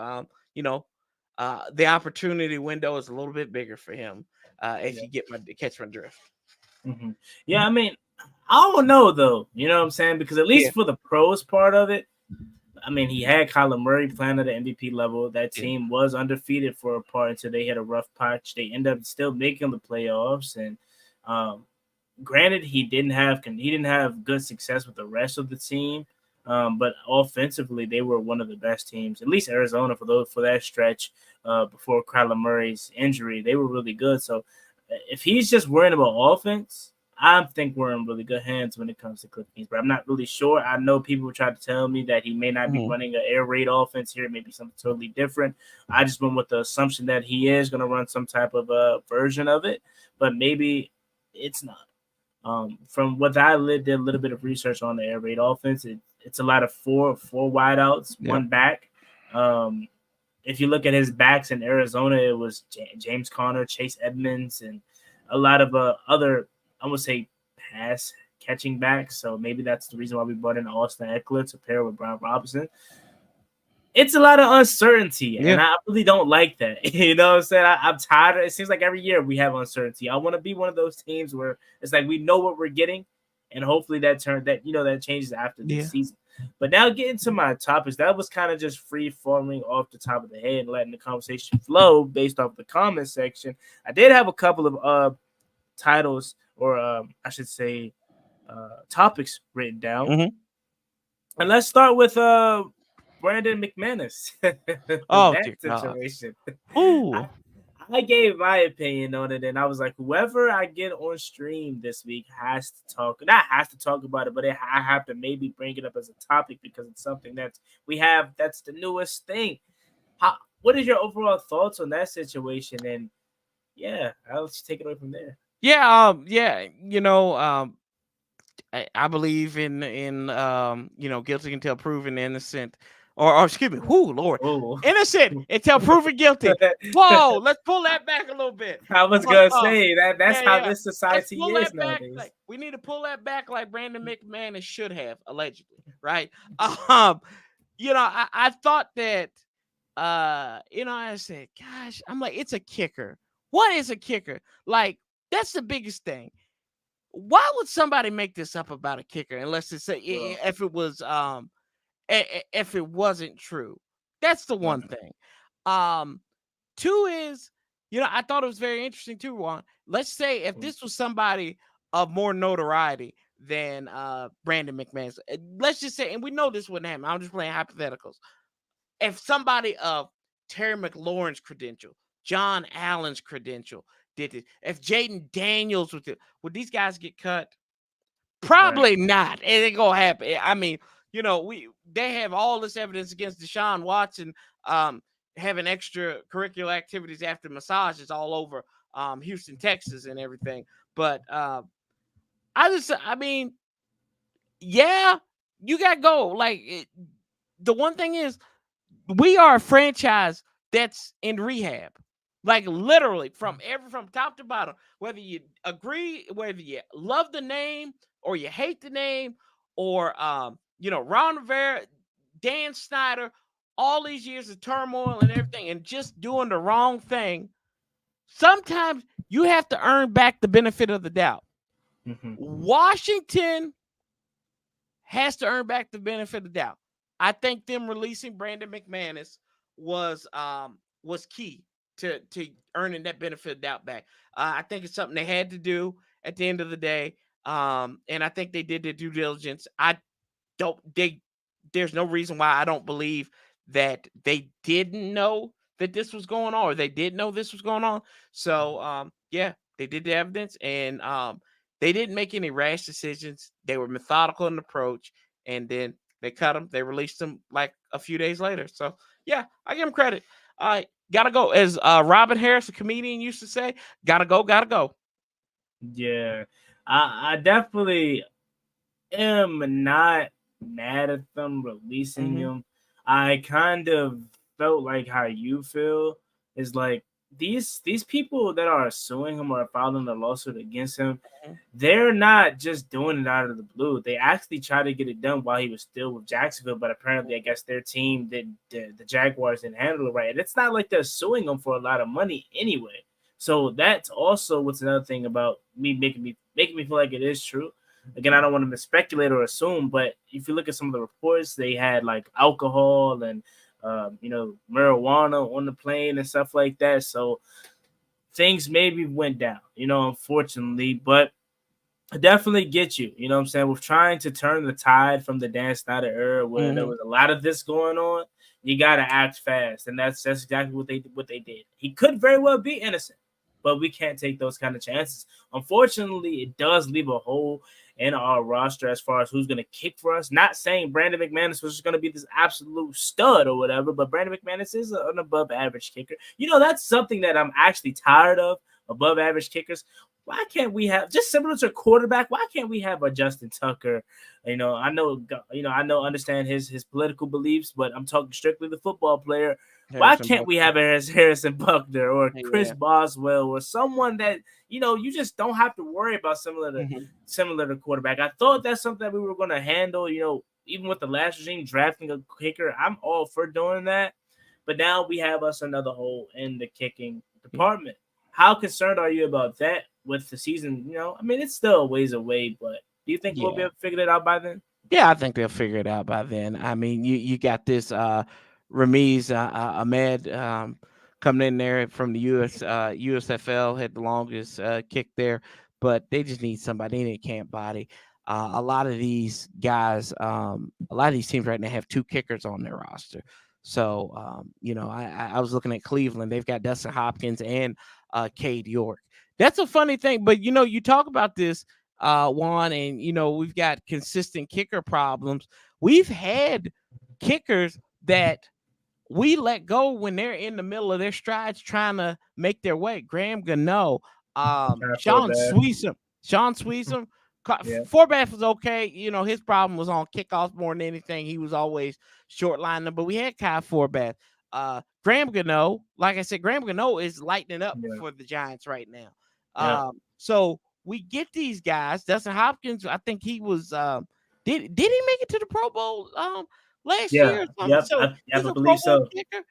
the opportunity window is a little bit bigger for him. If you catch my drift. Mm-hmm. Yeah, I mean, I don't know though. You know what I'm saying? Because at least for the pros part of it, I mean, he had Kyler Murray playing at the MVP level. That team was undefeated for a part until they had a rough patch. They ended up still making the playoffs, and granted, he didn't have good success with the rest of the team. But offensively, they were one of the best teams, at least Arizona for that stretch before Kyler Murray's injury. They were really good. So if he's just worrying about offense, I think we're in really good hands when it comes to Cliff Kingsbury. I'm not really sure. I know people tried to tell me that he may not be running an air raid offense here, maybe something totally different. I just went with the assumption that he is going to run some type of version of it, but maybe it's not. From what I did a little bit of research on the air raid offense, it's a lot of four wideouts, one back. If you look at his backs in Arizona, it was James Conner, Chase Edmonds, and a lot of other, I would say, pass catching backs. So maybe that's the reason why we brought in Austin Eckler to pair with Brian Robinson. It's a lot of uncertainty, and I really don't like that. You know what I'm saying? I'm tired. It seems like every year we have uncertainty. I want to be one of those teams where it's like we know what we're getting, and hopefully that changes after this season. But now getting to my topics, that was kind of just free forming off the top of the head and letting the conversation flow based off the comment section. I did have a couple of titles, or I should say topics written down. And let's start with Brandon McManus. That situation. I gave my opinion on it, and I was like, whoever I get on stream this week not has to talk about it, but I have to maybe bring it up as a topic because it's something that's the newest thing. what is your overall thoughts on that situation? And yeah, I'll let you take it away from there. Yeah, I believe in guilty until proven innocent, or excuse me, Lord, Oh, innocent until proven guilty. Whoa, let's pull that back a little bit. I was But, gonna say that's how yeah, this let's society pull is that back. nowadays. Like we need to pull that back, like Brandon McManus should have allegedly, right? Um, I thought that, I said, gosh, I'm like, it's a kicker. What is a kicker? Like that's the biggest thing. Why would somebody make this up about a kicker unless it's Well, if it was if it wasn't true? That's the one thing. Um, Two is, I thought it was very interesting too, Juan. Let's say if this was somebody of more notoriety than Brandon McManus, let's just say, and we know this wouldn't happen. I'm just playing hypotheticals. If somebody of Terry McLaurin's credential, John Allen's credential did it, if Jayden Daniels would these guys get cut? Probably not. It ain't gonna happen. I mean, they have all this evidence against Deshaun Watson having extracurricular activities after massages all over Houston, Texas, and everything. But I mean, yeah, you gotta go. Like the one thing is, we are a franchise that's in rehab. Like literally from top to bottom, whether you agree, whether you love the name or you hate the name, or Ron Rivera, Dan Snyder, all these years of turmoil and everything, and just doing the wrong thing. Sometimes you have to earn back the benefit of the doubt. Washington has to earn back the benefit of the doubt. I think them releasing Brandon McManus was key to earning that benefit of doubt back. I think it's something they had to do at the end of the day, and I think they did their due diligence. There's no reason why I don't believe that they didn't know that this was going on, or they did know this was going on. So yeah, they did the evidence, and they didn't make any rash decisions. They were methodical in approach, and then they cut them. They released them like a few days later. So yeah, I give them credit. Gotta go. As Robin Harris, a comedian, used to say, gotta go, gotta go. Yeah, I definitely am not mad at them releasing him. I kind of felt like how you feel is like these people that are suing him or filing a lawsuit against him, they're not just doing it out of the blue. They actually tried to get it done while he was still with Jacksonville, but apparently I guess their team the Jaguars didn't handle it right. And it's not like they're suing him for a lot of money anyway. So that's also what's another thing about me making me feel like it is true. Again, I don't want to speculate or assume, but if you look at some of the reports, they had like alcohol and marijuana on the plane and stuff like that. So things maybe went down, unfortunately, but I definitely get you. You know what I'm saying? With trying to turn the tide from the Dan Snyder era where there was a lot of this going on, you gotta act fast. And that's exactly what they did. He could very well be innocent, but we can't take those kind of chances. Unfortunately, it does leave a hole in our roster as far as who's going to kick for us. Not saying Brandon McManus was just going to be this absolute stud or whatever, but Brandon McManus is an above average kicker. That's something that I'm actually tired of, above average kickers. Why can't we have, just similar to a quarterback, why can't we have a Justin Tucker? Understand his political beliefs, but I'm talking strictly the football player. Why can't we have Harrison Buckner or Chris Boswell or someone that, you just don't have to worry about similar to quarterback? I thought that's something that we were going to handle, even with the last regime drafting a kicker. I'm all for doing that. But now we have us another hole in the kicking department. How concerned are you about that with the season? It's still a ways away, but do you think we'll be able to figure it out by then? Yeah, I think they'll figure it out by then. I mean, you got this Ramiz Ahmed coming in there from the USFL, had the longest kick there, but they just need somebody. They can't body. A lot of these guys, a lot of these teams right now have two kickers on their roster. So, I was looking at Cleveland. They've got Dustin Hopkins and Cade York. That's a funny thing, but you talk about this, Juan, and we've got consistent kicker problems. We've had kickers that we let go when they're in the middle of their strides trying to make their way. Graham Gano, Sean Sweesom. Yeah. Forbath was okay. You know, his problem was on kickoffs more than anything. He was always short lining, but we had Kyle Forbath. Graham Gano, like I said, Graham Gano is lighting up for the Giants right now. So we get these guys. Dustin Hopkins, I think he was did he make it to the Pro Bowl last year or something? Yep. So I he's a believe Pro Bowl so. kicker.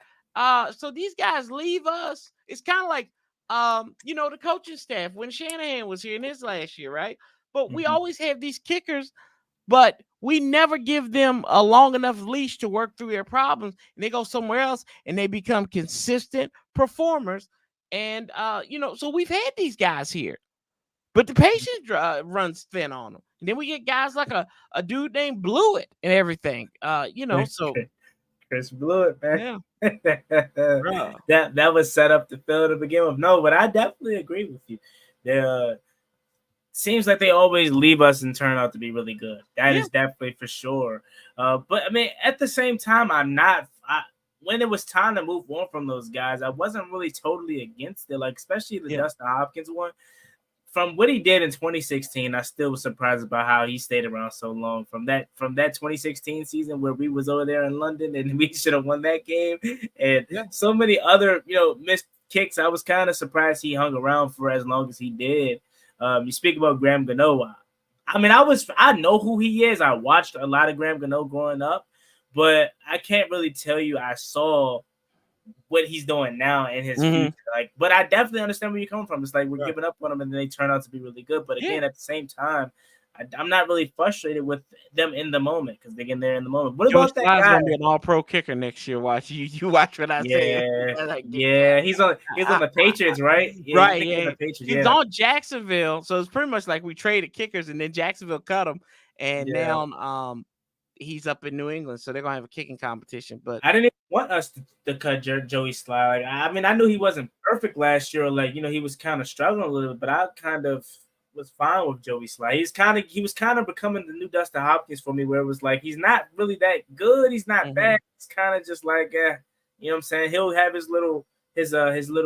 So these guys leave us. It's kind of like you know, the coaching staff when Shanahan was here in his last year, right? But we always have these kickers, but we never give them a long enough leash to work through their problems, and they go somewhere else and they become consistent performers. And you know, so we've had these guys here, but the patience runs thin on them. And then we get guys like a dude named Blewett and everything. You know, so Chris Blewett, man. Yeah. that was set up to fail to begin with. No, but I definitely agree with you. Seems like they always leave us and turn out to be really good. That is definitely for sure. But I mean, at the same time, when it was time to move on from those guys, I wasn't really totally against it. Like, especially the Dustin Hopkins one. From what he did in 2016, I still was surprised about how he stayed around so long. From that 2016 season where we was over there in London and we should have won that game, and so many other missed kicks, I was kind of surprised he hung around for as long as he did. You speak about Graham Gano. I mean, I know who he is. I watched a lot of Graham Gano growing up, but I can't really tell you I saw what he's doing now in his future. Like, but I definitely understand where you're coming from. It's like we're giving up on them and then they turn out to be really good. But again, at the same time, I'm not really frustrated with them in the moment because they're there in the moment. What about that guy? Gonna be an All-Pro kicker next year. Watch you watch what I say. Yeah, he's on the Patriots, right? Right. Yeah, he's on Jacksonville. So it's pretty much like we traded kickers and then Jacksonville cut him, and now he's up in New England, so they're gonna have a kicking competition. But I didn't even want us to cut Joey Sly. Like, I mean, I knew he wasn't perfect last year. Like, he was kind of struggling a little bit, but I kind of was fine with Joey Sly. He was kind of becoming the new Dustin Hopkins for me, where it was like he's not really that good. He's not bad. It's kind of just like, you know what I'm saying? He'll have his little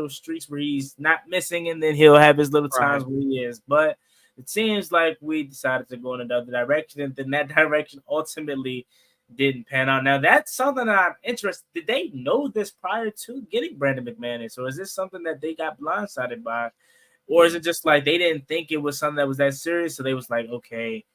streaks where he's not missing, and then he'll have his little times where he is. But it seems like we decided to go in another direction, and then that direction ultimately didn't pan out. Now, that's something that I'm interested. Did they know this prior to getting Brandon McManus, or is this something that they got blindsided by? Or is it just like they didn't think it was something that was that serious, so they was like, okay,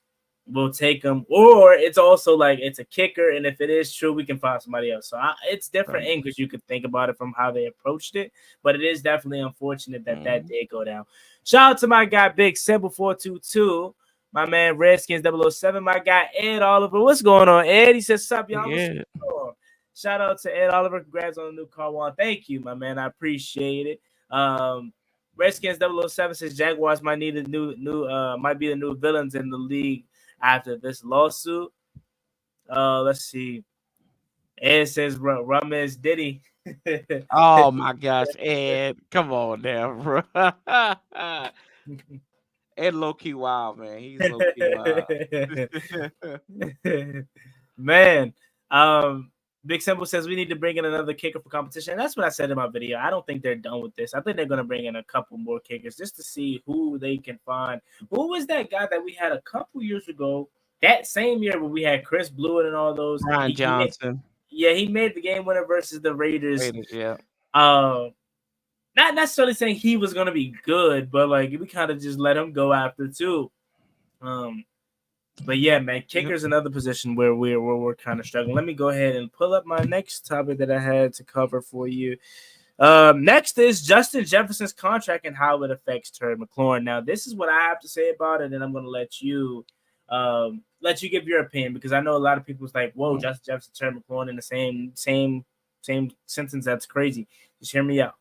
we'll take him? Or it's also like it's a kicker, and if it is true, we can find somebody else. So it's different angles you could think about it from how they approached it, but it is definitely unfortunate that that did go down. Shout out to my guy, Big Simple 422, my man Redskins 007, my guy Ed Oliver. What's going on, Ed? He says, "Sup, y'all?" Yeah. Shout out to Ed Oliver. Congrats on the new car one. Thank you, my man. I appreciate it. Redskins 007 says Jaguars might need might be the new villains in the league after this lawsuit. Let's see. Ed says Ramirez Diddy. Oh my gosh, Ed. Come on now, bro. Ed low-key wild, man. He's low-key wild. Man. Big Simple says we need to bring in another kicker for competition. And that's what I said in my video. I don't think they're done with this. I think they're going to bring in a couple more kickers just to see who they can find. Who was that guy that we had a couple years ago? That same year when we had Chris Blewett and all those. Brian Johnson. He made the game winner versus the Raiders. Yeah. Not necessarily saying he was going to be good, but like we kind of just let him go after too. But yeah, man, kicker's another position where we're kind of struggling. Let me go ahead and pull up my next topic that I had to cover for you. Next is Justin Jefferson's contract and how it affects Terry McLaurin. Now, this is what I have to say about it, and I'm going to let you give your opinion, because I know a lot of people was like, "Whoa, Justin Jefferson, Terry McLaurin in the same sentence. That's crazy." Just hear me out.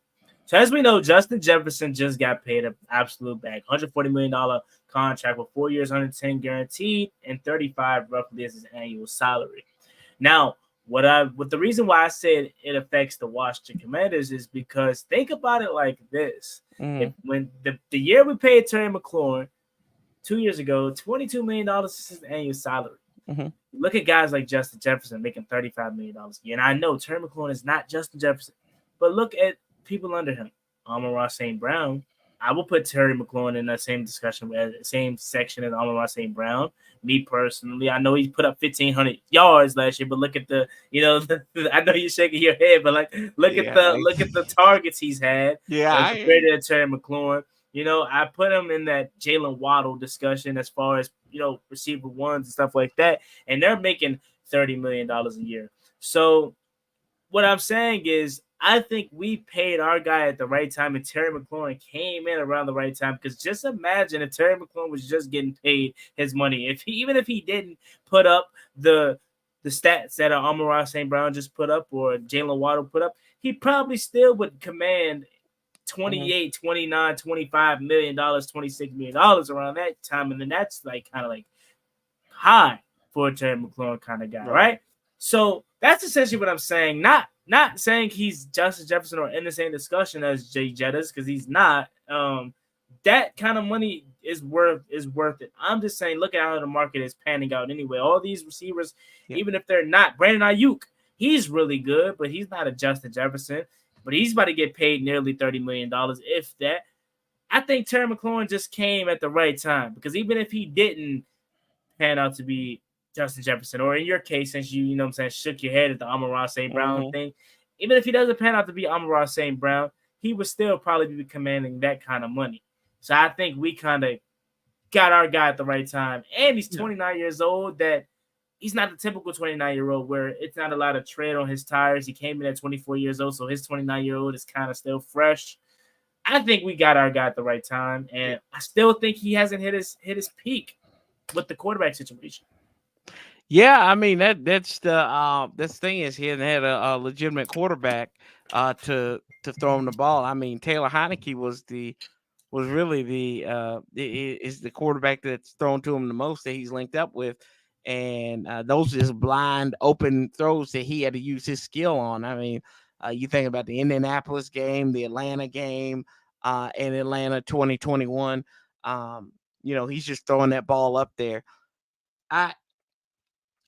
So as we know, Justin Jefferson just got paid an absolute bag, $140 million contract with 4 years, 110 guaranteed, and 35 roughly is his annual salary. Now, the reason why I said it affects the Washington Commanders is because think about it like this: when the year we paid Terry McLaurin 2 years ago, $22 million is his annual salary. Look at guys like Justin Jefferson making $35 million a year. And I know Terry McLaurin is not Justin Jefferson, but look at people under him. Amon-Ra St. Brown. I will put Terry McLaurin in that same discussion, same section as Amon-Ra St. Brown. Me personally, I know he put up 1,500 yards last year, but look at the, I know you're shaking your head, but like look at the targets he's had. Yeah, compared to Terry McLaurin. I put him in that Jalen Waddle discussion as far as receiver ones and stuff like that, and they're making $30 million a year. So what I'm saying is, I think we paid our guy at the right time, and Terry McLaurin came in around the right time. Because just imagine if Terry McLaurin was just getting paid his money. Even if he didn't put up the stats that Amon-Ra St. Brown just put up or Jalen Waddle put up, he probably still would command 28, 29, $25 million, $26 million around that time. And then that's kind of high for a Terry McLaurin kind of guy, right? So that's essentially what I'm saying. Not saying he's Justin Jefferson or in the same discussion as Jay Jettas, because he's not. That kind of money is worth it. I'm just saying, look at how the market is panning out anyway. All these receivers, even if they're not Brandon Ayuk, he's really good, but he's not a Justin Jefferson. But he's about to get paid nearly $30 million, if that. I think Terry McLaurin just came at the right time, because even if he didn't pan out to be Justin Jefferson, or in your case, since you shook your head at the Amon-Ra St. Brown thing, even if he doesn't pan out to be Amon-Ra St. Brown, he would still probably be commanding that kind of money. So I think we kind of got our guy at the right time. And he's 29 years old, that he's not the typical 29-year-old where it's not a lot of tread on his tires. He came in at 24 years old, so his 29-year-old is kind of still fresh. I think we got our guy at the right time, and I still think he hasn't hit his peak with the quarterback situation. Yeah, I mean that's the thing is he hasn't had a legitimate quarterback to throw him the ball. I mean, Taylor Heineke was really the quarterback that's thrown to him the most that he's linked up with. And those are just blind open throws that he had to use his skill on. I mean, you think about the Indianapolis game, the Atlanta game, and Atlanta 2021. He's just throwing that ball up there.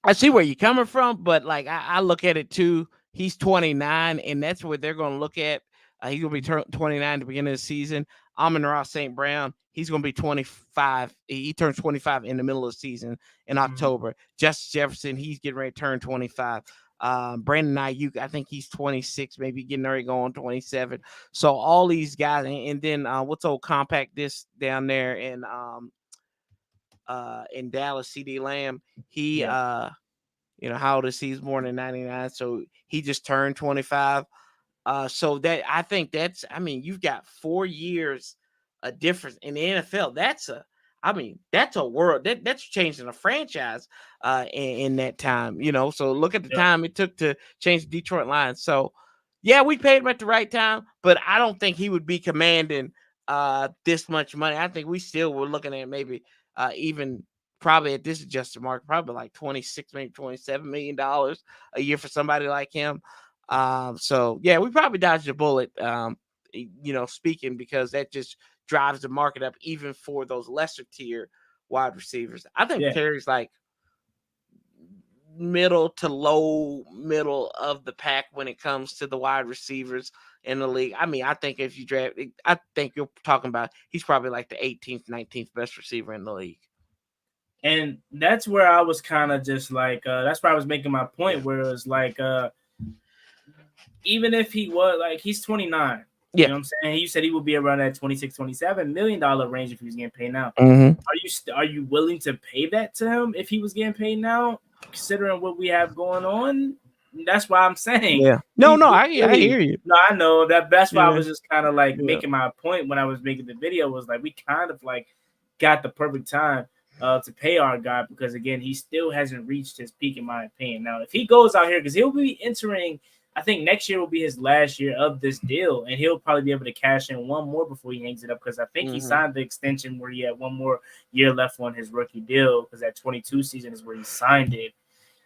I see where you're coming from, but I look at it too. He's 29, and that's what they're going to look at. He's going to be 29 at the beginning of the season. Amon-Ra St. Brown, he's going to be 25. He turns 25 in the middle of the season in October. Justin Jefferson, he's getting ready to turn 25. Brandon Ayuk, I think he's 26, maybe getting ready to go on 27. So all these guys, and then what's old compact this down there in Dallas, CD Lamb, he how old is he? He's born in 99, so he just turned 25. So that I think you've got 4 years a difference in the NFL. That's a world that's changing a franchise in that time, So look at the time it took to change the Detroit Lions. So yeah, we paid him at the right time, but I don't think he would be commanding this much money. I think we still were looking at maybe even probably at this adjusted market, probably like $26, maybe $27 million a year for somebody like him. So yeah, we probably dodged a bullet, speaking, because that just drives the market up even for those lesser tier wide receivers. I think Terry's like middle to low middle of the pack when it comes to the wide receivers in the league. I mean, I think if you draft, I think you're talking about he's probably like the 18th, 19th best receiver in the league. And that's where I was kind of just that's where I was making my point, where it was even if he was he's 29, you know what I'm saying? You said he would be around that $26, $27 million range if he was getting paid now. Are you willing to pay that to him if he was getting paid now, considering what we have going on? That's why I'm saying. Yeah. I hear you. No, I know that's why I was just kind of making my point when I was making the video, was we kind of got the perfect time to pay our guy, because again, he still hasn't reached his peak in my opinion. Now, if he goes out here, because he'll be entering, I think next year will be his last year of this deal, and he'll probably be able to cash in one more before he hangs it up, because I think he signed the extension where he had one more year left on his rookie deal, because that 22 season is where he signed it.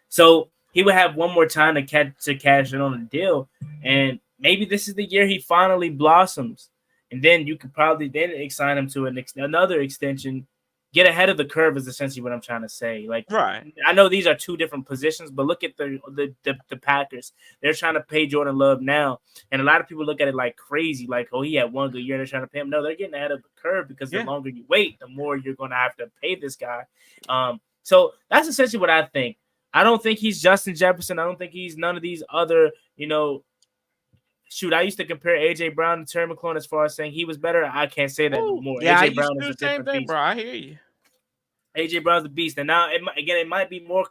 So he would have one more time to cash in on the deal, and maybe this is the year he finally blossoms, and then you could probably then assign him to another extension get ahead of the curve is essentially what I'm trying to say. Like, right. I know these are two different positions, but look at the Packers. They're trying to pay Jordan Love now, and a lot of people look at it like crazy, like, oh, he had one good year, and they're trying to pay him. No, they're getting ahead of the curve because the longer you wait, the more you're going to have to pay this guy. So that's essentially what I think. I don't think he's Justin Jefferson. I don't think he's none of these other, shoot, I used to compare AJ Brown to Terry McLaurin as far as saying he was better. I can't say that no more. Yeah, AJ Brown is a different beast. Bro. I hear you. AJ Brown's the beast, and now it might be more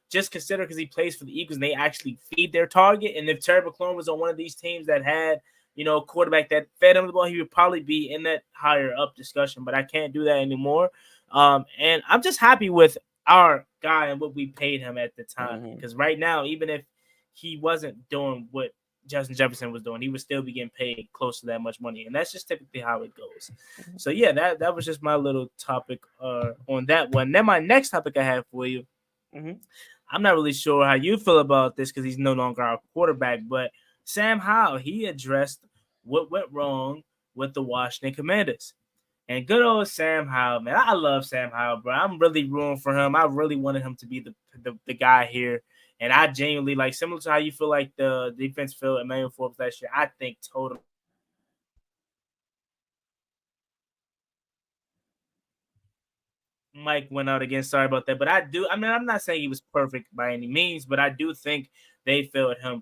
just considered because he plays for the Eagles and they actually feed their target. And if Terry McLaurin was on one of these teams that had a quarterback that fed him the ball, he would probably be in that higher up discussion. But I can't do that anymore. And I'm just happy with our guy and what we paid him at the time, because right now, even if he wasn't doing what Justin Jefferson was doing, he would still be getting paid close to that much money, and that's just typically how it goes. So yeah, that was just my little topic on that one. Then my next topic I have for you, I'm not really sure how you feel about this because he's no longer our quarterback, but Sam Howell, he addressed what went wrong with the Washington Commanders. And good old Sam Howell, man. I love Sam Howell, bro. I'm really rooting for him. I really wanted him to be the guy here. And I genuinely, like, similar to how you feel like the defense felt Emanuel Forbes last year, I think totally. Mike went out again. Sorry about that. But I'm not saying he was perfect by any means, but I do think they failed him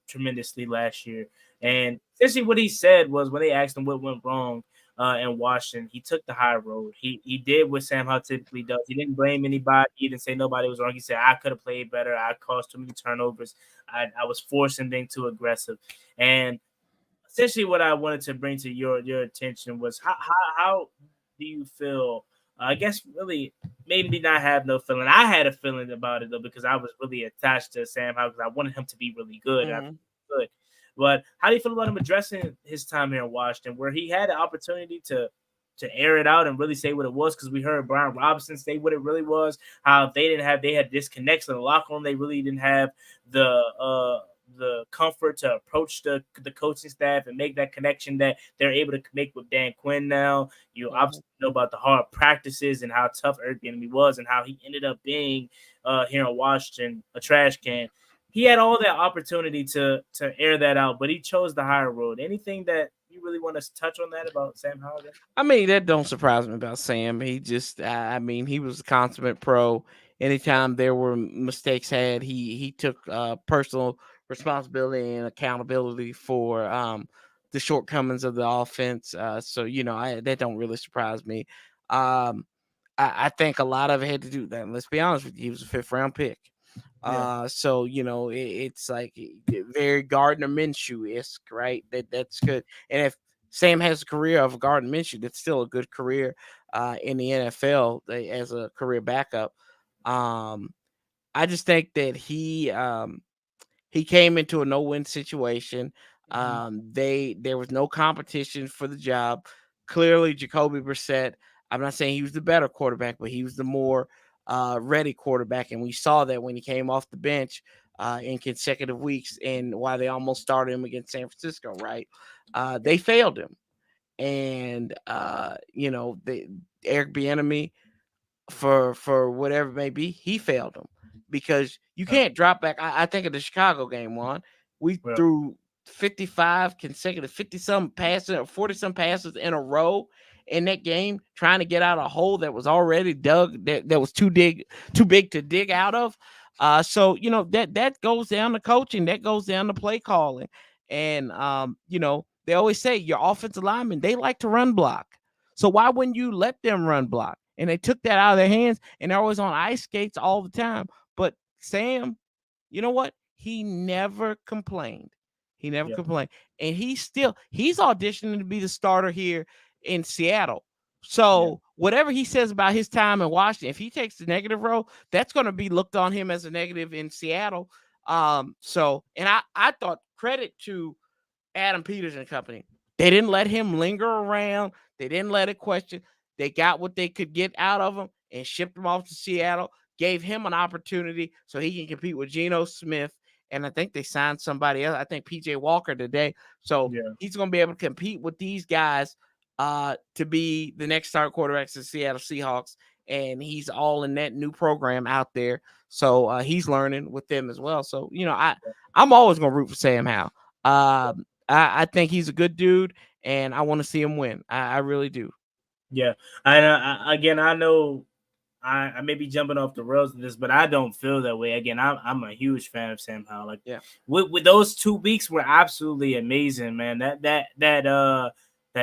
tremendously last year. And essentially what he said was, when they asked him what went wrong in Washington, he took the high road. He did what Sam Howell typically does. He didn't blame anybody. He didn't say nobody was wrong. He said, I could have played better. I caused too many turnovers. I was forcing things too aggressive. And essentially what I wanted to bring to your attention was how do you feel? I guess really maybe not have no feeling. I had a feeling about it though, because I was really attached to Sam Howell because I wanted him to be really good. Good. But how do you feel about him addressing his time here in Washington, where he had the opportunity to air it out and really say what it was? Because we heard Brian Robinson say what it really was, how they had disconnects in the locker room. They really didn't have the comfort to approach the coaching staff and make that connection that they're able to make with Dan Quinn now. You obviously know about the hard practices and how tough Eric Bieniemy was and how he ended up being here in Washington a trash can. He had all that opportunity to air that out, but he chose the higher road. Anything that you really want to touch on that about Sam Howell? I mean, that don't surprise me about Sam. He just, he was a consummate pro. Anytime there were mistakes had, he took personal responsibility and accountability for the shortcomings of the offense. So that don't really surprise me. I think a lot of it had to do that. Let's be honest with you, he was a 5th round pick. So it's like very Gardner Minshew-esque, right? That's good. And if Sam has a career of Gardner Minshew, that's still a good career in the NFL as a career backup. I just think that he came into a no-win situation. There was no competition for the job. Clearly, Jacoby Brissett, I'm not saying he was the better quarterback, but he was the more ready quarterback, and we saw that when he came off the bench in consecutive weeks, and why they almost started him against San Francisco, right? They failed him, and Eric Bieniemy, for whatever it may be, he failed him because you can't drop back. I think of the Chicago game one, we threw 55 consecutive 50-some passes or 40-some passes in a row in that game, trying to get out a hole that was already dug, that was too big to dig out of. So that goes down to coaching, that goes down to play calling, and they always say your offensive linemen, they like to run block. So why wouldn't you let them run block? And they took that out of their hands, and they're always on ice skates all the time. But Sam, you know what? He never complained. He never complained. And he's auditioning to be the starter here in Seattle. So whatever he says about his time in Washington, if he takes the negative role, that's going to be looked on him as a negative in Seattle. And I thought, credit to Adam Peters and company. They didn't let him linger around. They didn't let it question. They got what they could get out of him and shipped him off to Seattle, gave him an opportunity so he can compete with Geno Smith. And I think they signed somebody else. I think PJ Walker today. So he's going to be able to compete with these guys to be the next start quarterback to the Seattle Seahawks, and he's all in that new program out there. So he's learning with them as well. So I'm always gonna root for Sam Howell. I think he's a good dude, and I want to see him win. I really do. Yeah, again, I know I may be jumping off the rails of this, but I don't feel that way. Again, I'm a huge fan of Sam Howell. Like, yeah, with those 2 weeks were absolutely amazing, man. That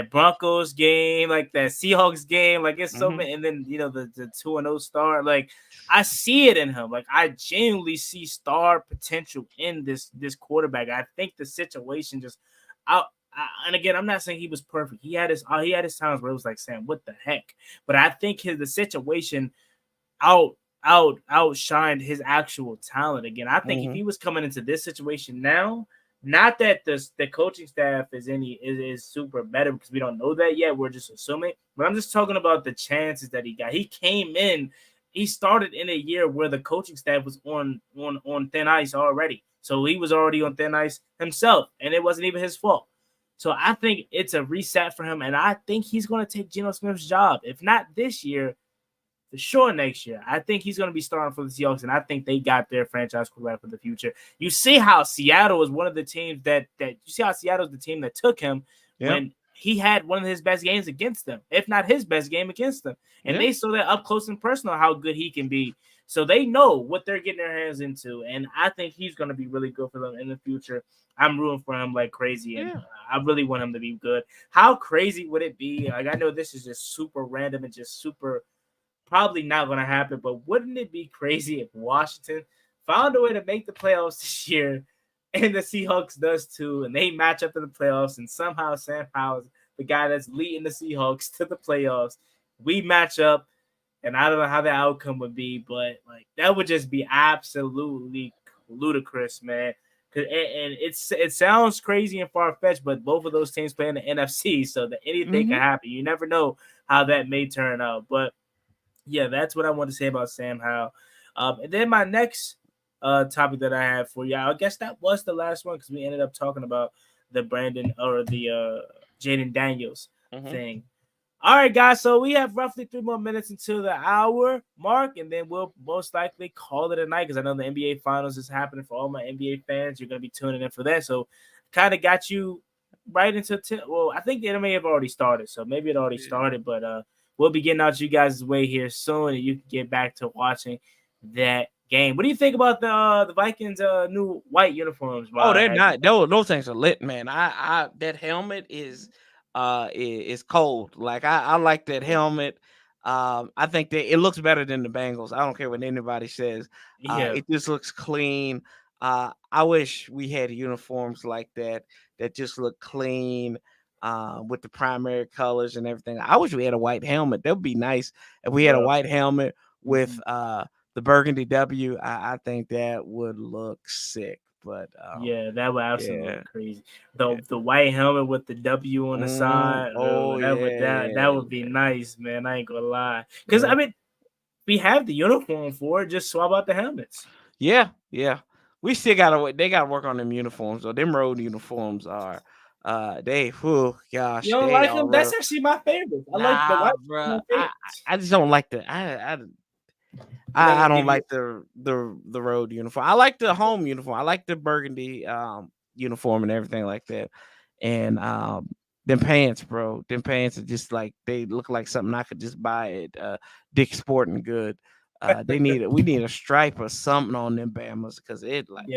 Broncos game, like that Seahawks game, like it's so many, and then the 2-0 start. Like, I see it in him. Like, I genuinely see star potential in this quarterback. I think the situation just and again, I'm not saying he was perfect. He had his times where it was like, Sam, what the heck? But I think the situation outshined his actual talent. Again, I think if he was coming into this situation now, not that the coaching staff is super better, because we don't know that yet. We're just assuming. But I'm just talking about the chances that he got. He came in. He started in a year where the coaching staff was on thin ice already. So he was already on thin ice himself, and it wasn't even his fault. So I think it's a reset for him, and I think he's going to take Geno Smith's job. If not this year, for sure next year. I think he's going to be starting for the Seahawks, and I think they got their franchise quarterback for the future. You see how Seattle is one of the teams that you see how Seattle's the team that took him when he had one of his best games against them, if not his best game against them. And they saw that up close and personal how good he can be. So they know what they're getting their hands into, and I think he's going to be really good for them in the future. I'm rooting for him like crazy, and I really want him to be good. How crazy would it be? Like, I know this is just super random and just super probably not going to happen, but wouldn't it be crazy if Washington found a way to make the playoffs this year, and the Seahawks does too, and they match up in the playoffs, and somehow Sam Howell, the guy that's leading the Seahawks to the playoffs, we match up, and I don't know how the outcome would be, but like that would just be absolutely ludicrous, man. And it sounds crazy and far-fetched, but both of those teams play in the NFC, so that anything can happen. You never know how that may turn out. But yeah, that's what I want to say about Sam Howell. And then my next topic that I have for you, I guess that was the last one because we ended up talking about the Jayden Daniels thing. All right, guys, so we have roughly 3 more minutes until the hour mark, and then we'll most likely call it a night because I know the NBA Finals is happening for all my NBA fans. You're going to be tuning in for that. So kind of got you right into well, I think it may have already started, so maybe it already started, but we'll be getting out you guys' way here soon, and you can get back to watching that game. What do you think about the Vikings' new white uniforms? Oh, they're not. Those things are lit, man. I that helmet is cold. Like I like that helmet. I think that it looks better than the Bengals. I don't care what anybody says. It just looks clean. I wish we had uniforms like that just look clean. With the primary colors and everything. I wish we had a white helmet. That would be nice if we had a white helmet with the burgundy W. I think that would look sick. But that would absolutely look crazy. The white helmet with the W on the side. That would be nice, man. I ain't gonna lie. Because I mean, we have the uniform for it. Just swap out the helmets. Yeah. We still they gotta work on them uniforms. So them road uniforms are gosh. You don't like them? That's actually my favorite. I like the white, bro. I just don't like I don't like the road uniform. I like the home uniform. I like the burgundy uniform and everything like that. And them pants, bro. Them pants are just like they look like something I could just buy at Dick's Sporting Good. We need a stripe or something on them Bamas because it like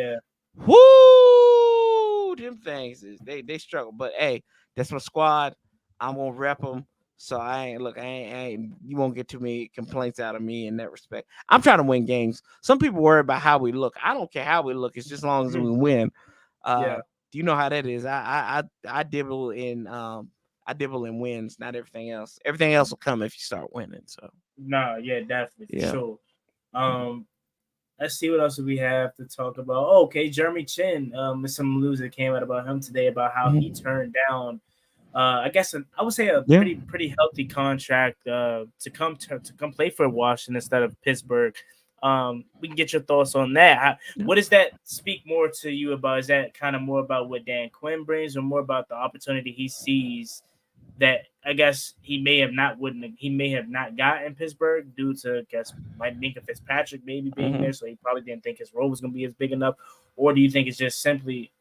whoo, them things they struggle. But hey, that's my squad. I'm gonna rep them. So I ain't. You won't get too many complaints out of me in that respect. I'm trying to win games. Some people worry about how we look. I don't care how we look. It's just as long as we win. Do you know how that is? I dibble in wins, not everything else. Everything else will come if you start winning. So definitely for sure. Let's see what else we have to talk about. Oh, okay, Jeremy Chinn. Some news that came out about him today about how he turned down. I guess I would say a pretty healthy contract to come play for Washington instead of Pittsburgh. We can get your thoughts on that. What does that speak more to you about? Is that kind of more about what Dan Quinn brings, or more about the opportunity he sees that I guess he may have not got in Pittsburgh due to, I guess, Minka Fitzpatrick maybe being there, so he probably didn't think his role was going to be as big enough? Or do you think it's just simply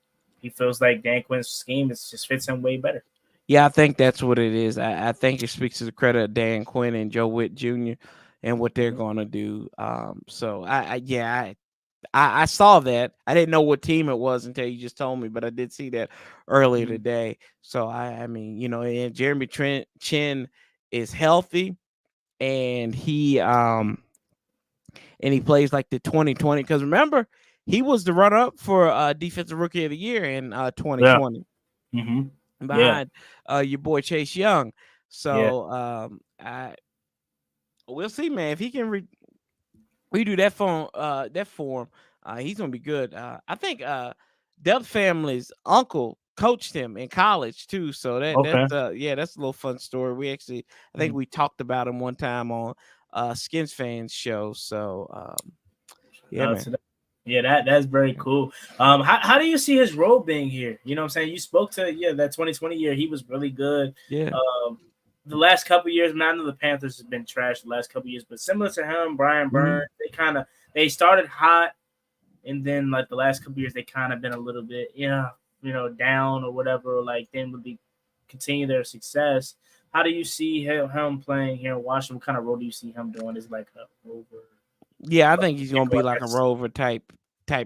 he feels like Dan Quinn's scheme just fits him way better? Yeah, I think that's what it is. I think it speaks to the credit of Dan Quinn and Joe Witt Jr. and what they're going to do. So I saw that. I didn't know what team it was until you just told me, but I did see that earlier today. So I mean, and Jeremy Chinn is healthy, and he plays like the 2020. Because remember, he was the runner-up for Defensive Rookie of the Year in 2020. Yeah. Mm-hmm. Behind your boy Chase Young. So we'll see, man. If he can redo that form, he's gonna be good. I think Depth family's uncle coached him in college too. So that's a little fun story. I think we talked about him one time on Skins Fans show. So man. Yeah, that's very cool. How do you see his role being here? You know what I'm saying? You spoke to that 2020 year. He was really good. Yeah. The last couple of years, man, I know the Panthers have been trashed the last couple of years, but similar to him, Brian Burns, they started hot, and then like the last couple of years, they kind of been a little bit, down or whatever. Like didn't really continue their success. How do you see him playing here in Washington? What kind of role do you see him doing? Is like a rover? Yeah, I think he's gonna be like a rover type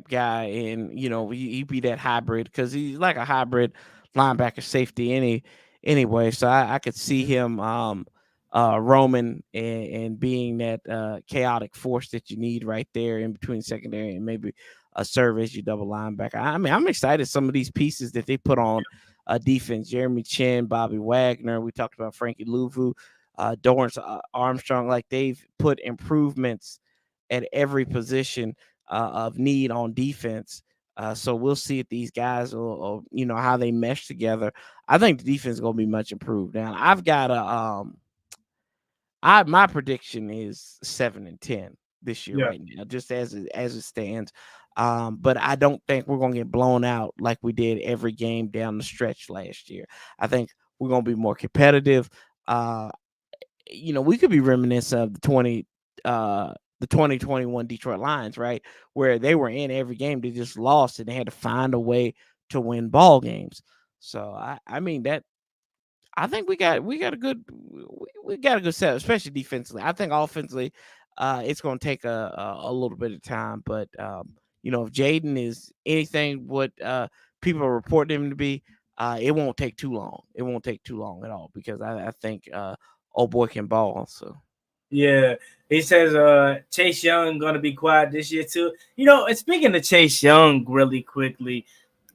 guy, and he'd be that hybrid because he's like a hybrid linebacker safety anyway. So I could see him roaming and being that chaotic force that you need right there in between secondary and maybe a serve as your double linebacker. I mean, I'm excited some of these pieces that they put on defense. Jeremy Chinn, Bobby Wagner. We talked about Frankie Louvu, Dorrance Armstrong. Like they've put improvements at every position of need on defense. So we'll see if these guys will, how they mesh together. I think the defense is going to be much improved. Now, I've got my prediction is 7-10 this year right now, just as it stands. But I don't think we're going to get blown out like we did every game down the stretch last year. I think we're going to be more competitive. We could be reminiscent of the 2021 Detroit Lions, right? Where they were in every game. They just lost and they had to find a way to win ball games. So I mean that I think we got a good set, especially defensively. I think offensively, it's going to take a little bit of time, but if Jayden is anything what people are reporting him to be, it won't take too long. It won't take too long at all because I think old boy can ball. So. Yeah, he says Chase Young going to be quiet this year too. And speaking of Chase Young really quickly,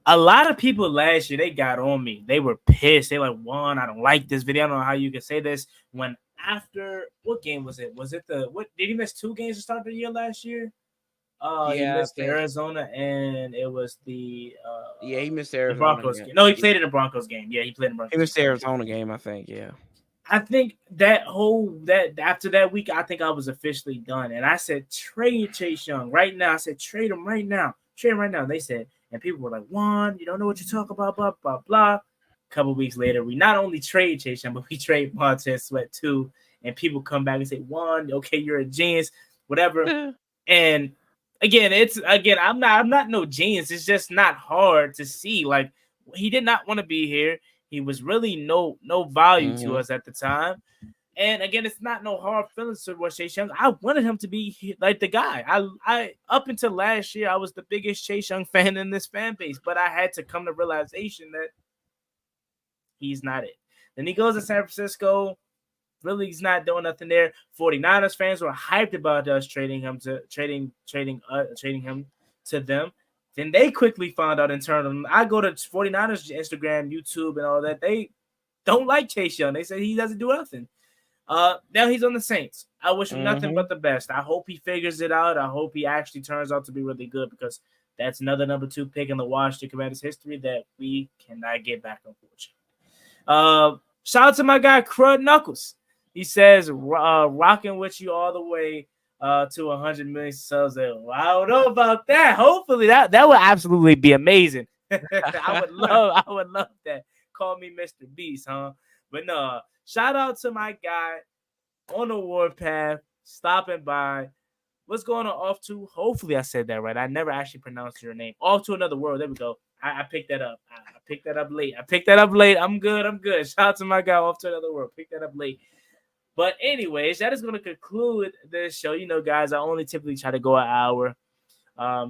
a lot of people last year, they got on me. They were pissed. They like, Juan, I don't like this video. I don't know how you can say this. When after, what game was it? Was it did he miss 2 games to start the year last year? He missed Arizona, and it was the he missed the Arizona Broncos game. No, he played in the Broncos game. Yeah, he played in the Broncos game. He missed the Arizona game, I think, yeah. I think that after that week, I think I was officially done. And I said, trade Chase Young right now. I said, trade him right now. Trade him right now. And they said, and people were like, Juan, you don't know what you're talking about, blah, blah, blah. A couple weeks later, we not only trade Chase Young, but we trade Montez Sweat too. And people come back and say, Juan, okay, you're a genius, whatever. And again, I'm not no genius. It's just not hard to see. Like, he did not want to be here. He was really no value to us at the time. And again, it's not no hard feelings towards Chase Young. I wanted him to be like the guy. I up until last year, I was the biggest Chase Young fan in this fan base, but I had to come to realization that he's not it. Then he goes to San Francisco. Really, he's not doing nothing there. 49ers fans were hyped about us trading him to them. Then they quickly found out internally. I go to 49ers Instagram, YouTube, and all that. They don't like Chase Young. They say he doesn't do nothing. Now he's on the Saints. I wish him nothing but the best. I hope he figures it out. I hope he actually turns out to be really good because that's another number 2 pick in the Washington Commanders history that we cannot get back, unfortunately. Shout out to my guy, Crud Knuckles. He says, rocking with you all the way to 100 million subs. I don't know about that. Hopefully that would absolutely be amazing. I would love that. Call me Mr. Beast, huh? But no, shout out to my guy on the warpath stopping by. What's going on? Off to, hopefully I said that right. I never actually pronounced your name. Off to another world. There we go. I picked that up. I picked that up late. I'm good. Shout out to my guy off to another world. Picked that up late. But anyways, that is going to conclude this show. You know, guys, I only typically try to go an hour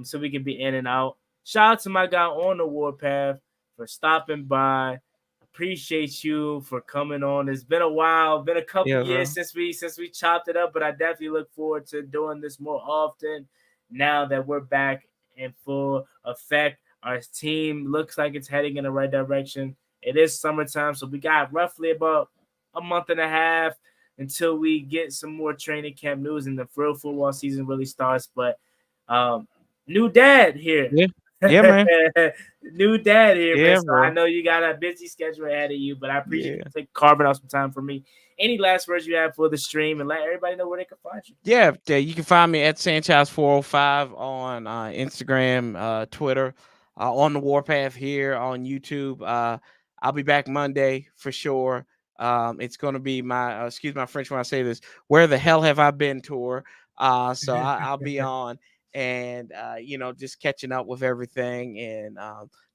so we can be in and out. Shout out to my guy on the warpath for stopping by. Appreciate you for coming on. It's been a while, been a couple years since we chopped it up, but I definitely look forward to doing this more often now that we're back in full effect. Our team looks like it's heading in the right direction. It is summertime, so we got roughly about a month and a half until we get some more training camp news and the real football season really starts. But new dad here. Yeah, man. New dad here, Yeah, man. So bro. I know you got a busy schedule ahead of you, but I appreciate you carving out some time for me. Any last words you have for the stream, and let everybody know where they can find you? Yeah, you can find me at Sanchez405 on Instagram, Twitter, on the Warpath here on YouTube. I'll be back Monday for sure. It's going to be my, excuse my French when I say this, Where the Hell Have I Been tour. So I'll be on and, just catching up with everything and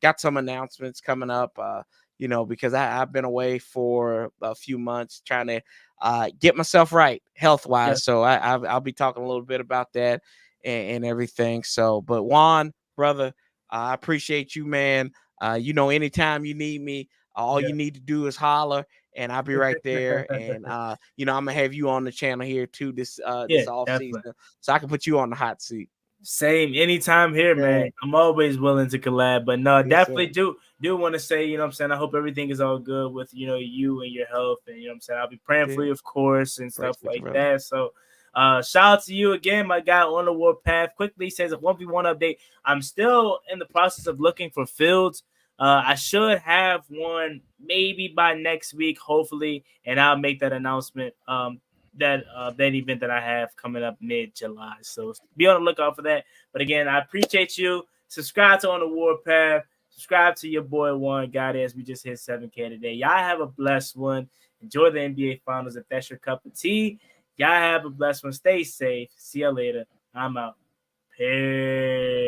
got some announcements coming up, because I've been away for a few months trying to get myself right health-wise. Yeah. So I'll be talking a little bit about that and everything. So, but Juan, brother, I appreciate you, man. Anytime you need me, all you need to do is holler and I'll be right there. And, I'm going to have you on the channel here too this off season so I can put you on the hot seat. Same, anytime here, man. I'm always willing to collab, but no, definitely do want to say, you know what I'm saying, I hope everything is all good with, you and your health, and you know what I'm saying, I'll be praying for you, of course, and stuff like that. So shout out to you again, my guy on the warpath. Quickly says a 1v1 update. I'm still in the process of looking for fields. I should have one maybe by next week, hopefully, and I'll make that announcement. That event that I have coming up mid-July. So be on the lookout for that. But again, I appreciate you. Subscribe to On the Warpath. Subscribe to your boy Juan Gotti as we just hit 7K today. Y'all have a blessed one. Enjoy the NBA Finals if that's your cup of tea. Y'all have a blessed one. Stay safe. See you later. I'm out. Peace.